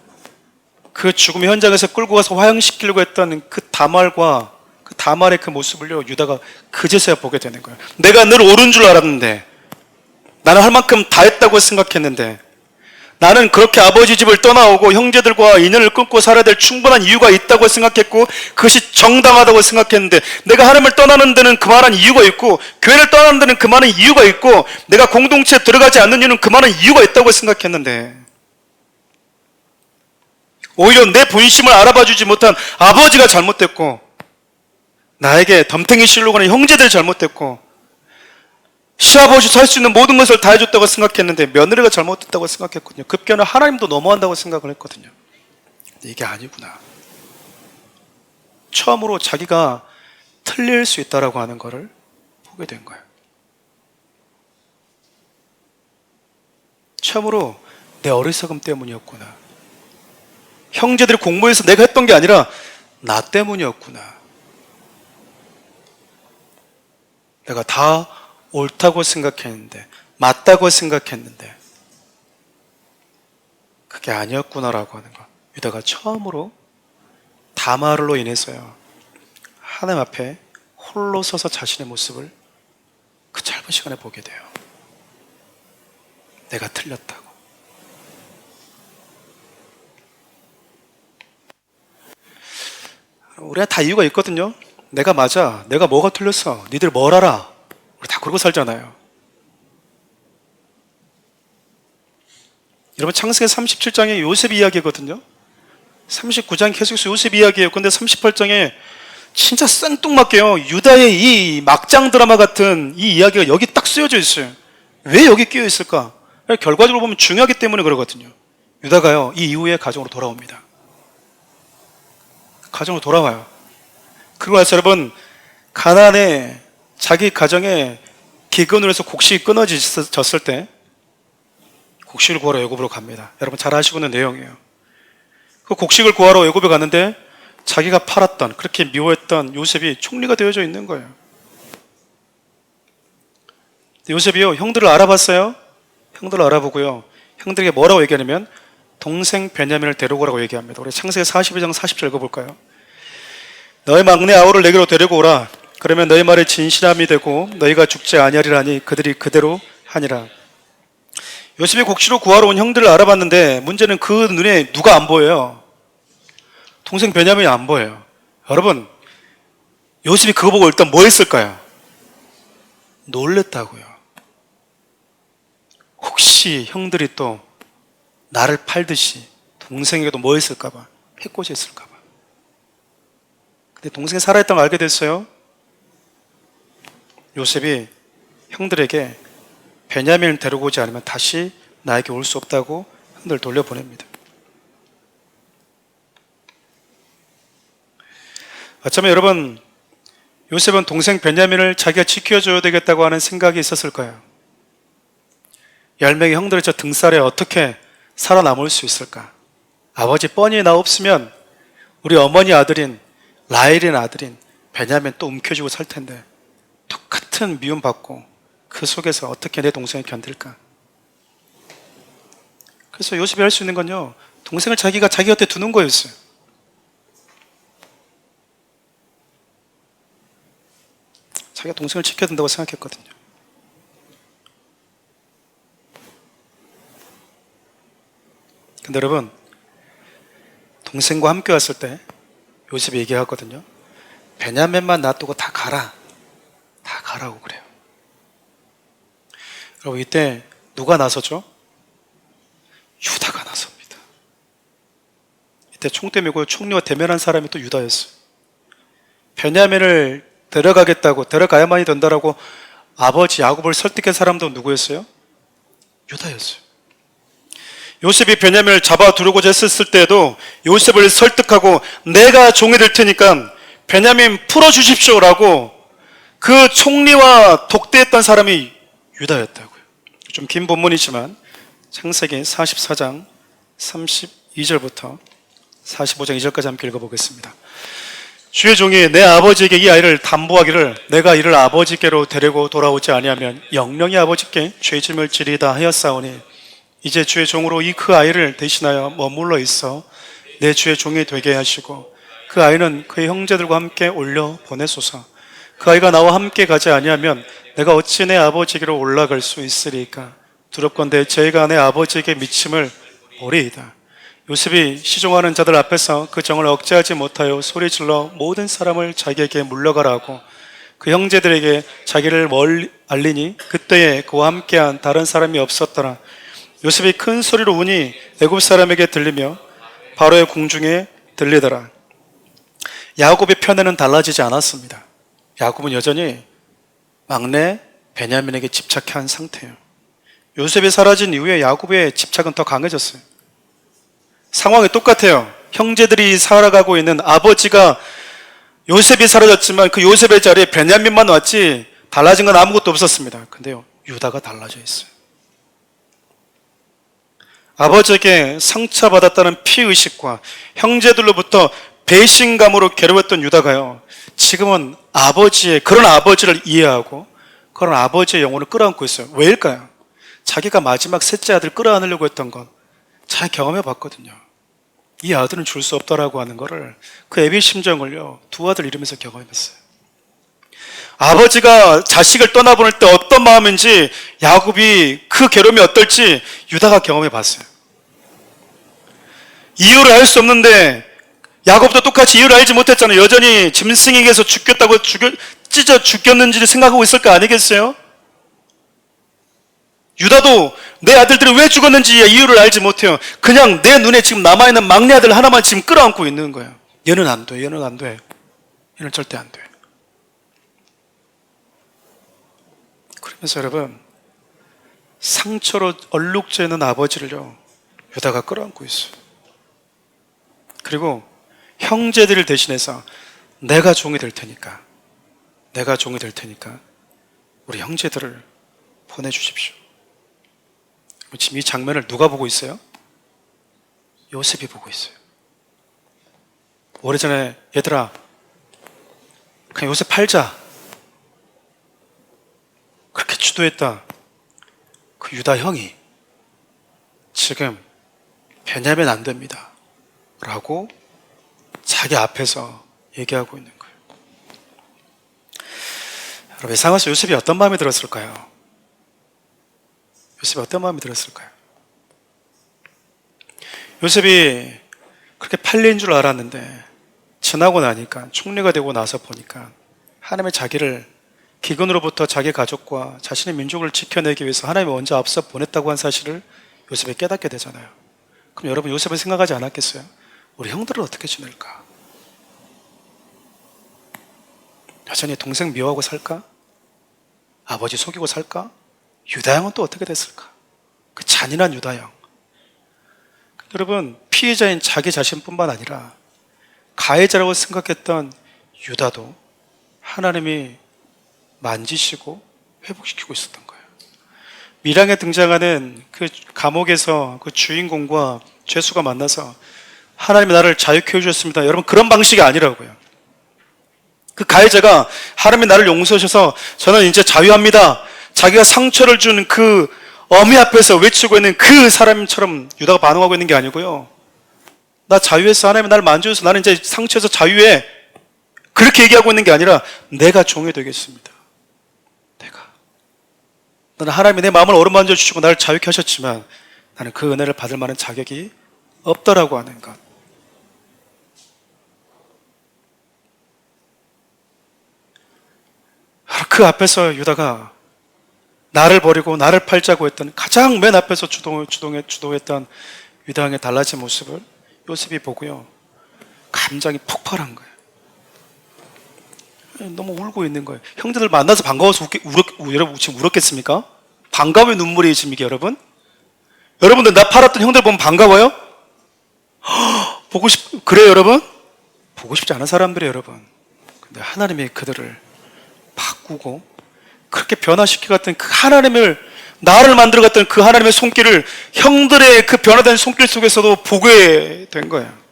그 죽음의 현장에서 끌고 가서 화형시키려고 했던 그 다말과 그 다말의 그 모습을요, 유다가 그제서야 보게 되는 거예요. 내가 늘 옳은 줄 알았는데, 나는 할 만큼 다 했다고 생각했는데, 나는 그렇게 아버지 집을 떠나오고 형제들과 인연을 끊고 살아야 될 충분한 이유가 있다고 생각했고 그것이 정당하다고 생각했는데, 내가 하나님을 떠나는 데는 그만한 이유가 있고 교회를 떠나는 데는 그만한 이유가 있고 내가 공동체에 들어가지 않는 이유는 그만한 이유가 있다고 생각했는데, 오히려 내 본심을 알아봐주지 못한 아버지가 잘못됐고 나에게 덤탱이 씌우려고 하는 형제들이 잘못됐고 시아버지도 할 수 있는 모든 것을 다 해줬다고 생각했는데 며느리가 잘못됐다고 생각했거든요. 급기야는 하나님도 너무한다고 생각을 했거든요. 근데 이게 아니구나. 처음으로 자기가 틀릴 수 있다라고 하는 것을 보게 된 거예요. 처음으로 내 어리석음 때문이었구나. 형제들이 공모해서 내가 했던 게 아니라 나 때문이었구나. 내가 다 옳다고 생각했는데, 맞다고 생각했는데 그게 아니었구나라고 하는 것. 유다가 처음으로 다말로 인해서요, 하나님 앞에 홀로 서서 자신의 모습을 그 짧은 시간에 보게 돼요. 내가 틀렸다고. 우리가 다 이유가 있거든요. 내가 맞아. 내가 뭐가 틀렸어. 니들 뭘 알아. 우리 다 그러고 살잖아요. 여러분, 창세기 37장에 요셉 이야기거든요. 39장 계속해서 요셉 이야기예요. 근데 38장에 진짜 생뚱맞게요, 유다의 이 막장 드라마 같은 이 이야기가 여기 딱 쓰여져 있어요. 왜 여기 끼어 있을까? 결과적으로 보면 중요하기 때문에 그러거든요. 유다가요, 이 이후에 가정으로 돌아옵니다. 가정으로 돌아와요. 그리고 나서 여러분, 가나안에 자기 가정에 기근으로 해서 곡식이 끊어졌을 때 곡식을 구하러 애굽으로 갑니다. 여러분 잘 아시고 있는 내용이에요. 그 곡식을 구하러 애굽에 갔는데 자기가 팔았던, 그렇게 미워했던 요셉이 총리가 되어져 있는 거예요. 요셉이요, 형들을 알아봤어요. 형들을 알아보고요, 형들에게 뭐라고 얘기하냐면 동생 베냐민을 데려오라고 얘기합니다. 우리 창세기 42장 40절 읽어볼까요? 너희 막내 아우를 내게로 데리고 오라. 그러면 너희 말이 진실함이 되고 너희가 죽지 아니하리라니 그들이 그대로 하니라. 요셉이 곡식을 구하러 온 형들을 알아봤는데 문제는 그 눈에 누가 안 보여요? 동생 베냐민이 안 보여요. 여러분, 요셉이 그거 보고 일단 뭐 했을까요? 놀랬다고요. 혹시 형들이 또 나를 팔듯이 동생에게도 뭐 했을까봐, 해코지 했을까봐. 근데 동생이 살아있다는 걸 알게 됐어요. 요셉이 형들에게 베냐민을 데리고 오지 않으면 다시 나에게 올 수 없다고 형들을 돌려보냅니다. 어쩌면 여러분, 요셉은 동생 베냐민을 자기가 지켜줘야 되겠다고 하는 생각이 있었을까요? 10명의 형들의 저 등살에 어떻게 살아남을 수 있을까? 아버지 뻔히 나 없으면 우리 어머니 아들인 라헬인 아들인 베냐민 또 움켜쥐고 살 텐데 똑같은 미움받고 그 속에서 어떻게 내 동생을 견딜까? 그래서 요셉이 할 수 있는 건요, 동생을 자기 곁에 두는 거였어요. 자기가 동생을 지켜야 된다고 생각했거든요. 근데 여러분, 동생과 함께 왔을 때 요셉이 얘기하거든요. 베냐민만 놔두고 다 가라. 다 가라고 그래요. 여러분, 이때 누가 나서죠? 유다가 나섭니다. 이때 총대 메고 총리와 대면한 사람이 또 유다였어요. 베냐민을 데려가야만이 된다라고 아버지 야곱을 설득한 사람도 누구였어요? 유다였어요. 요셉이 베냐민을 잡아두려고자 했을 때에도 요셉을 설득하고 내가 종이 될 테니까 베냐민 풀어주십시오라고 그 총리와 독대했던 사람이 유다였다고요. 좀 긴 본문이지만 창세기 44장 32절부터 45장 2절까지 함께 읽어보겠습니다. 주의 종이 내 아버지에게 이 아이를 담보하기를 내가 이를 아버지께로 데리고 돌아오지 아니하면 영영이 아버지께 죄짐을 지리다 하였사오니 이제 주의 종으로 이 그 아이를 대신하여 머물러 있어 내 주의 종이 되게 하시고 그 아이는 그의 형제들과 함께 올려 보내소서. 그 아이가 나와 함께 가지 아니하면 내가 어찌 내 아버지께로 올라갈 수 있으리까? 두렵건대 저희가 내 아버지에게 미침을 보리이다. 요셉이 시종하는 자들 앞에서 그 정을 억제하지 못하여 소리질러 모든 사람을 자기에게 물러가라고 그 형제들에게 자기를 멀리 알리니 그때에 그와 함께한 다른 사람이 없었더라. 요셉이 큰 소리로 우니 애굽 사람에게 들리며 바로의 궁중에 들리더라. 야곱의 편에는 달라지지 않았습니다. 야곱은 여전히 막내 베냐민에게 집착한 상태예요. 요셉이 사라진 이후에 야곱의 집착은 더 강해졌어요. 상황이 똑같아요. 형제들이 살아가고 있는, 아버지가 요셉이 사라졌지만 그 요셉의 자리에 베냐민만 왔지 달라진 건 아무것도 없었습니다. 근데요, 유다가 달라져 있어요. 아버지에게 상처받았다는 피의식과 형제들로부터 배신감으로 괴로웠던 유다가요, 지금은 그런 아버지를 이해하고 그런 아버지의 영혼을 끌어안고 있어요. 왜일까요? 자기가 마지막 셋째 아들 끌어안으려고 했던 건 잘 경험해 봤거든요. 이 아들은 줄 수 없다라고 하는 거를, 그 애비 심정을요, 두 아들 이루면서 경험했어요. 아버지가 자식을 떠나보낼 때 어떤 마음인지, 야곱이 그 괴로움이 어떨지 유다가 경험해 봤어요. 이유를 알 수 없는데 야곱도 똑같이 이유를 알지 못했잖아요. 여전히 짐승에게서 찢어 죽였는지를 생각하고 있을 거 아니겠어요? 유다도 내 아들들이 왜 죽었는지 이유를 알지 못해요. 그냥 내 눈에 지금 남아있는 막내 아들 하나만 지금 끌어안고 있는 거예요. 얘는 안 돼, 얘는 안 돼, 얘는 절대 안 돼. 그러면서 여러분, 상처로 얼룩져 있는 아버지를요, 유다가 끌어안고 있어요. 그리고 형제들을 대신해서 내가 종이 될 테니까 우리 형제들을 보내주십시오. 지금 이 장면을 누가 보고 있어요? 요셉이 보고 있어요. 오래전에 얘들아, 그냥 요셉 팔자, 그렇게 주도했다 그 유다 형이 지금 베냐민 안 됩니다 라고 자기 앞에서 얘기하고 있는 거예요. 여러분, 이 상황에서 요셉이 어떤 마음이 들었을까요? 요셉이 어떤 마음이 들었을까요? 요셉이 그렇게 팔린 줄 알았는데 지나고 나니까, 총리가 되고 나서 보니까 하나님의 자기를, 기근으로부터 자기 가족과 자신의 민족을 지켜내기 위해서 하나님이 먼저 앞서 보냈다고 한 사실을 요셉이 깨닫게 되잖아요. 그럼 여러분, 요셉은 생각하지 않았겠어요? 우리 형들은 어떻게 지낼까? 여전히 동생 미워하고 살까? 아버지 속이고 살까? 유다 형은 또 어떻게 됐을까? 그 잔인한 유다 형. 여러분, 피해자인 자기 자신뿐만 아니라 가해자라고 생각했던 유다도 하나님이 만지시고 회복시키고 있었던 거예요. 밀항에 등장하는 그 감옥에서 그 주인공과 죄수가 만나서 하나님이 나를 자유케 해주셨습니다. 여러분, 그런 방식이 아니라고요. 그 가해자가 하나님이 나를 용서하셔서 저는 이제 자유합니다, 자기가 상처를 준 그 어미 앞에서 외치고 있는 그 사람처럼 유다가 반응하고 있는 게 아니고요, 나 자유했어, 하나님이 나를 만져줘서 나는 이제 상처에서 자유해, 그렇게 얘기하고 있는 게 아니라 내가 종이 되겠습니다. 나는 하나님이 내 마음을 어루만져 주시고 나를 자유케 하셨지만 나는 그 은혜를 받을 만한 자격이 없다라고 하는 것. 그 앞에서 유다가 나를 버리고 나를 팔자고 했던, 가장 맨 앞에서 주도했던 유다의 달라진 모습을 요셉이 보고요, 감정이 폭발한 거예요. 너무 울고 있는 거예요. 형제들 만나서 반가워서 여러분 지금 울었겠습니까? 반가움의 눈물이 지금 이게, 여러분들 나 팔았던 형들 보면 반가워요? 그래요 여러분? 보고 싶지 않은 사람들이에요 여러분. 근데 하나님이 그들을 바꾸고 그렇게 변화시켜갔던 그 하나님을, 나를 만들어갔던 그 하나님의 손길을 형들의 그 변화된 손길 속에서도 보게 된 거예요.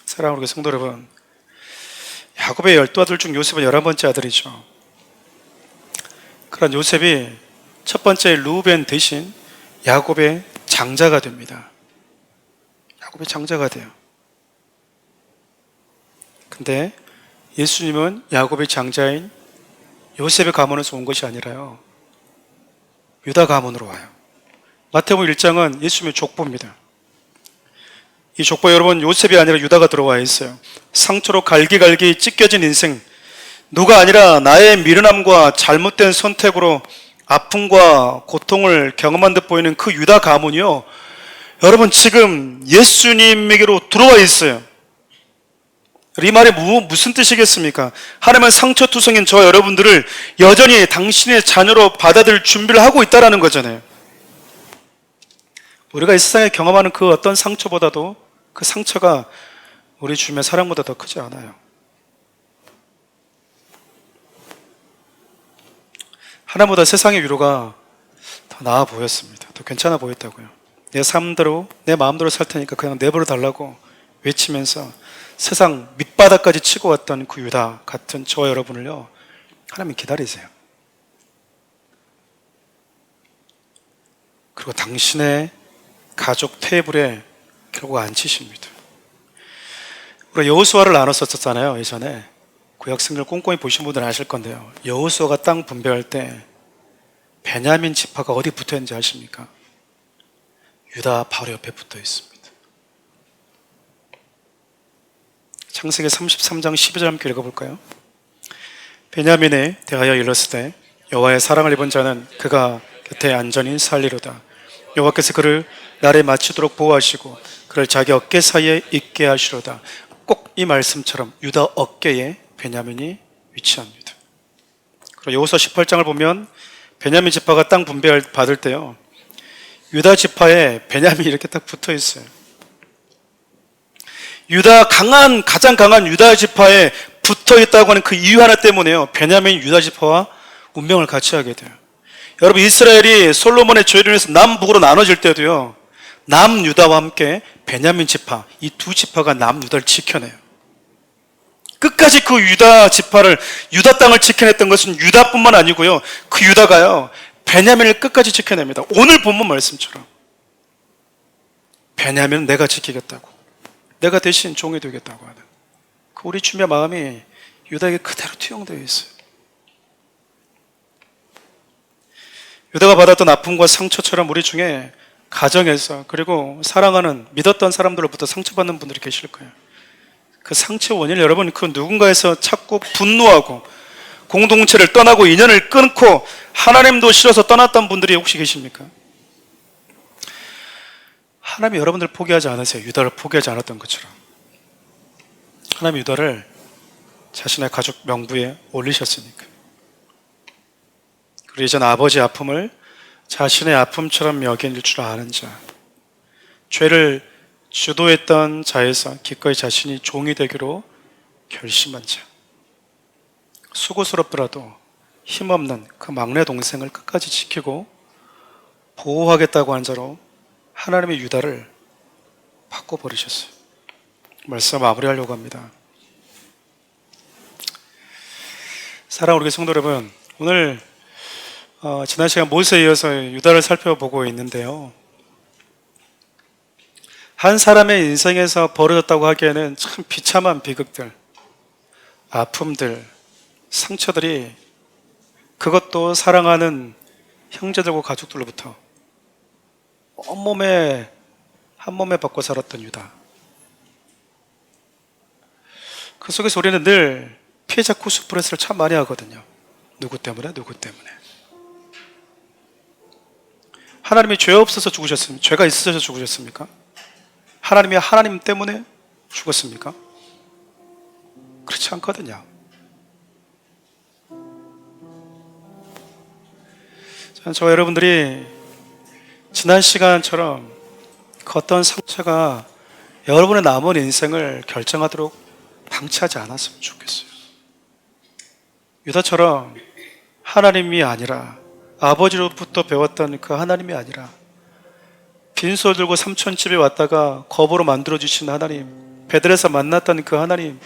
사랑하는 우리 성도 여러분, 야곱의 12아들 중 요셉은 11번째 아들이죠. 그런 요셉이 첫 번째 루벤 대신 야곱의 장자가 됩니다. 야곱의 장자가 돼요. 근데 예수님은 야곱의 장자인 요셉의 가문에서 온 것이 아니라요, 유다 가문으로 와요. 마태복음 1장은 예수님의 족보입니다. 이 족보에 여러분, 요셉이 아니라 유다가 들어와 있어요. 상처로 갈기갈기 찢겨진 인생, 누가 아니라 나의 미련함과 잘못된 선택으로 아픔과 고통을 경험한 듯 보이는 그 유다 가문이요, 여러분 지금 예수님에게로 들어와 있어요. 이 말이 무슨 뜻이겠습니까? 하나님은 상처투성인 저 여러분들을 여전히 당신의 자녀로 받아들일 준비를 하고 있다는 거잖아요. 우리가 이 세상에 경험하는 그 어떤 상처보다도 그 상처가 우리 주님의 사랑보다 더 크지 않아요. 하나님보다 세상의 위로가 더 나아 보였습니다. 더 괜찮아 보였다고요. 내 삶대로 내 마음대로 살 테니까 그냥 내버려 달라고 외치면서 세상 밑바닥까지 치고 왔던 그 유다 같은 저와 여러분을요, 하나님 기다리세요. 그리고 당신의 가족 테이블에 결국 앉히십니다. 우리가 여호수아를 나눴었잖아요. 예전에 구약성경을 꼼꼼히 보신 분들은 아실 건데요, 여호수아가 땅 분배할 때 베냐민 지파가 어디 붙어 있는지 아십니까? 유다 바로 옆에 붙어 있습니다. 창세기 33장 12절 함께 읽어볼까요? 베냐민에 대하여 이르시되 여호와의 사랑을 입은 자는 그가 곁에 안전히 살리로다. 여호와께서 그를 날에 마치도록 보호하시고 그를 자기 어깨 사이에 있게 하시로다. 꼭 이 말씀처럼 유다 어깨에 베냐민이 위치합니다. 그리고 여호수아 18장을 보면 베냐민 지파가 땅 분배를 받을 때요, 유다 지파에 베냐민이 이렇게 딱 붙어 있어요. 가장 강한 유다 지파에 붙어 있다고 하는 그 이유 하나 때문에요, 베냐민이 유다 지파와 운명을 같이 하게 돼요. 여러분, 이스라엘이 솔로몬의 죄를 인해서 남북으로 나눠질 때도요, 남유다와 함께 베냐민 지파, 이 두 지파가 남유다를 지켜내요. 끝까지 그 유다 지파를, 유다 땅을 지켜냈던 것은 유다뿐만 아니고요, 그 유다가요 베냐민을 끝까지 지켜냅니다. 오늘 본문 말씀처럼 베냐민은 내가 지키겠다고, 내가 대신 종이 되겠다고 하는 그 우리 주님의 마음이 유다에게 그대로 투영되어 있어요. 유다가 받았던 아픔과 상처처럼 우리 중에 가정에서, 그리고 사랑하는 믿었던 사람들로부터 상처받는 분들이 계실 거예요. 그 상처 원인을 여러분, 그 누군가에서 찾고 분노하고 공동체를 떠나고 인연을 끊고 하나님도 싫어서 떠났던 분들이 혹시 계십니까? 하나님이 여러분들 포기하지 않으세요. 유다를 포기하지 않았던 것처럼. 하나님이 유다를 자신의 가족 명부에 올리셨으니까. 그리고 이젠 아버지의 아픔을 자신의 아픔처럼 여길 줄 아는 자, 죄를 주도했던 자에서 기꺼이 자신이 종이 되기로 결심한 자, 수고스럽더라도 힘없는 그 막내 동생을 끝까지 지키고 보호하겠다고 한 자로 하나님의 유다를 바꿔버리셨어요. 말씀 마무리하려고 합니다. 사랑하는 우리 성도 여러분, 오늘 지난 시간 모세에 이어서 유다를 살펴보고 있는데요, 한 사람의 인생에서 벌어졌다고 하기에는 참 비참한 비극들, 아픔들, 상처들이, 그것도 사랑하는 형제들과 가족들로부터 온몸에 한 몸에 받고 살았던 유다. 그 속에서 우리는 늘 피해자 코스프레스를 참 많이 하거든요. 누구 때문에? 하나님이 죄 없어서 죽으셨습니까? 죄가 있어서 죽으셨습니까? 하나님이 하나님 때문에 죽었습니까? 그렇지 않거든요. 저와 여러분들이 지난 시간처럼 그 어떤 상처가 여러분의 남은 인생을 결정하도록 방치하지 않았으면 좋겠어요. 유다처럼 하나님이 아니라, 아버지로부터 배웠던 그 하나님이 아니라, 빈소 들고 삼촌집에 왔다가 거부로 만들어주신 하나님, 베들에서 만났던 그 하나님,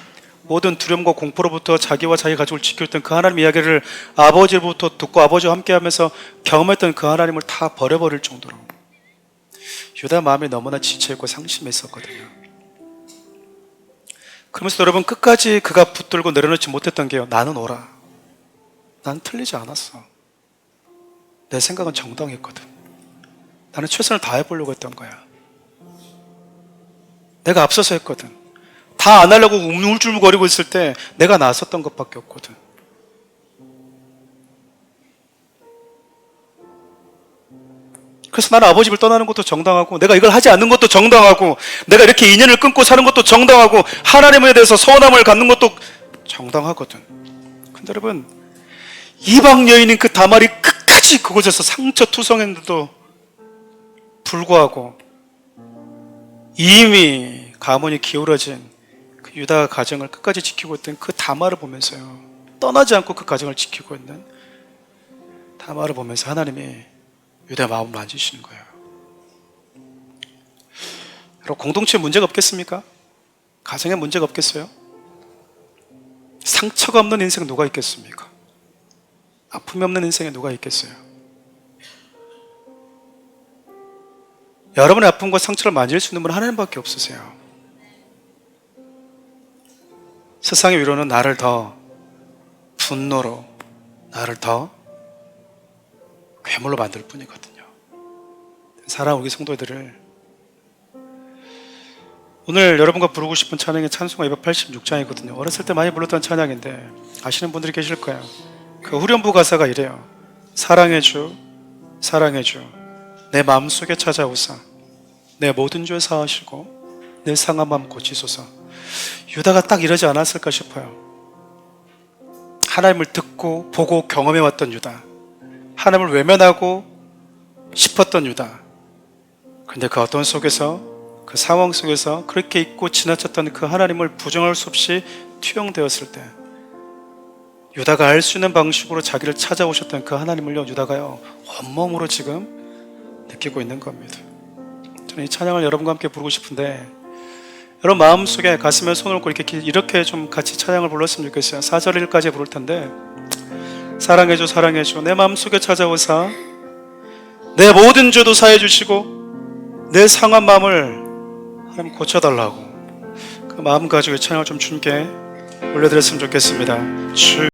모든 두려움과 공포로부터 자기와 자기 가족을 지켰던 그 하나님 이야기를 아버지로부터 듣고 아버지와 함께하면서 경험했던 그 하나님을 다 버려버릴 정도로 유다 마음이 너무나 지쳐있고 상심했었거든요. 그러면서 여러분, 끝까지 그가 붙들고 내려놓지 못했던 게요, 나는 옳아, 난 틀리지 않았어, 내 생각은 정당했거든, 나는 최선을 다해보려고 했던 거야, 내가 앞서서 했거든, 다 안 하려고 우물쭈물거리고 있을 때 내가 나섰던 것밖에 없거든. 그래서 나는 아버지 집을 떠나는 것도 정당하고, 내가 이걸 하지 않는 것도 정당하고, 내가 이렇게 인연을 끊고 사는 것도 정당하고, 하나님에 대해서 서운함을 갖는 것도 정당하거든. 근데 여러분, 이방 여인인 그 다말이 끝까지 그곳에서 상처투성했는데도 불구하고 이미 가문이 기울어진 그 유다 가정을 끝까지 지키고 있던 그 다말을 보면서요, 떠나지 않고 그 가정을 지키고 있는 다말을 보면서 하나님이 유다의 마음을 만지시는 거예요. 여러분, 공동체에 문제가 없겠습니까? 가정에 문제가 없겠어요? 상처가 없는 인생 누가 있겠습니까? 아픔이 없는 인생에 누가 있겠어요? 여러분의 아픔과 상처를 만질 수 있는 분은 하나님밖에 없으세요. 세상의 위로는 나를 더 분노로, 나를 더 괴물로 만들 뿐이거든요. 사랑하는 우리 성도들을, 오늘 여러분과 부르고 싶은 찬양이 찬송가 286장이거든요. 어렸을 때 많이 불렀던 찬양인데 아시는 분들이 계실 거예요. 그 후렴부 가사가 이래요. 사랑의 주, 사랑의 주, 내 마음속에 찾아오사 내 모든 죄 사하시고 내 상한 마음 고치소서. 유다가 딱 이러지 않았을까 싶어요. 하나님을 듣고 보고 경험해왔던 유다, 하나님을 외면하고 싶었던 유다. 그런데 그 어떤 속에서, 그 상황 속에서 그렇게 잊고 지나쳤던 그 하나님을 부정할 수 없이 투영되었을 때 유다가 알 수 있는 방식으로 자기를 찾아오셨던 그 하나님을요, 유다가요 온몸으로 지금 느끼고 있는 겁니다. 저는 이 찬양을 여러분과 함께 부르고 싶은데, 여러분 마음속에 가슴에 손을 얹고 이렇게 좀 같이 찬양을 불렀으면 좋겠어요. 4절 1까지 부를 텐데, 사랑해줘 사랑해줘 내 마음속에 찾아오사 내 모든 죄도 사해 주시고 내 상한 마음을 하나님 고쳐달라고, 그 마음 가지고 이 찬양을 좀 주님께 올려드렸으면 좋겠습니다. 주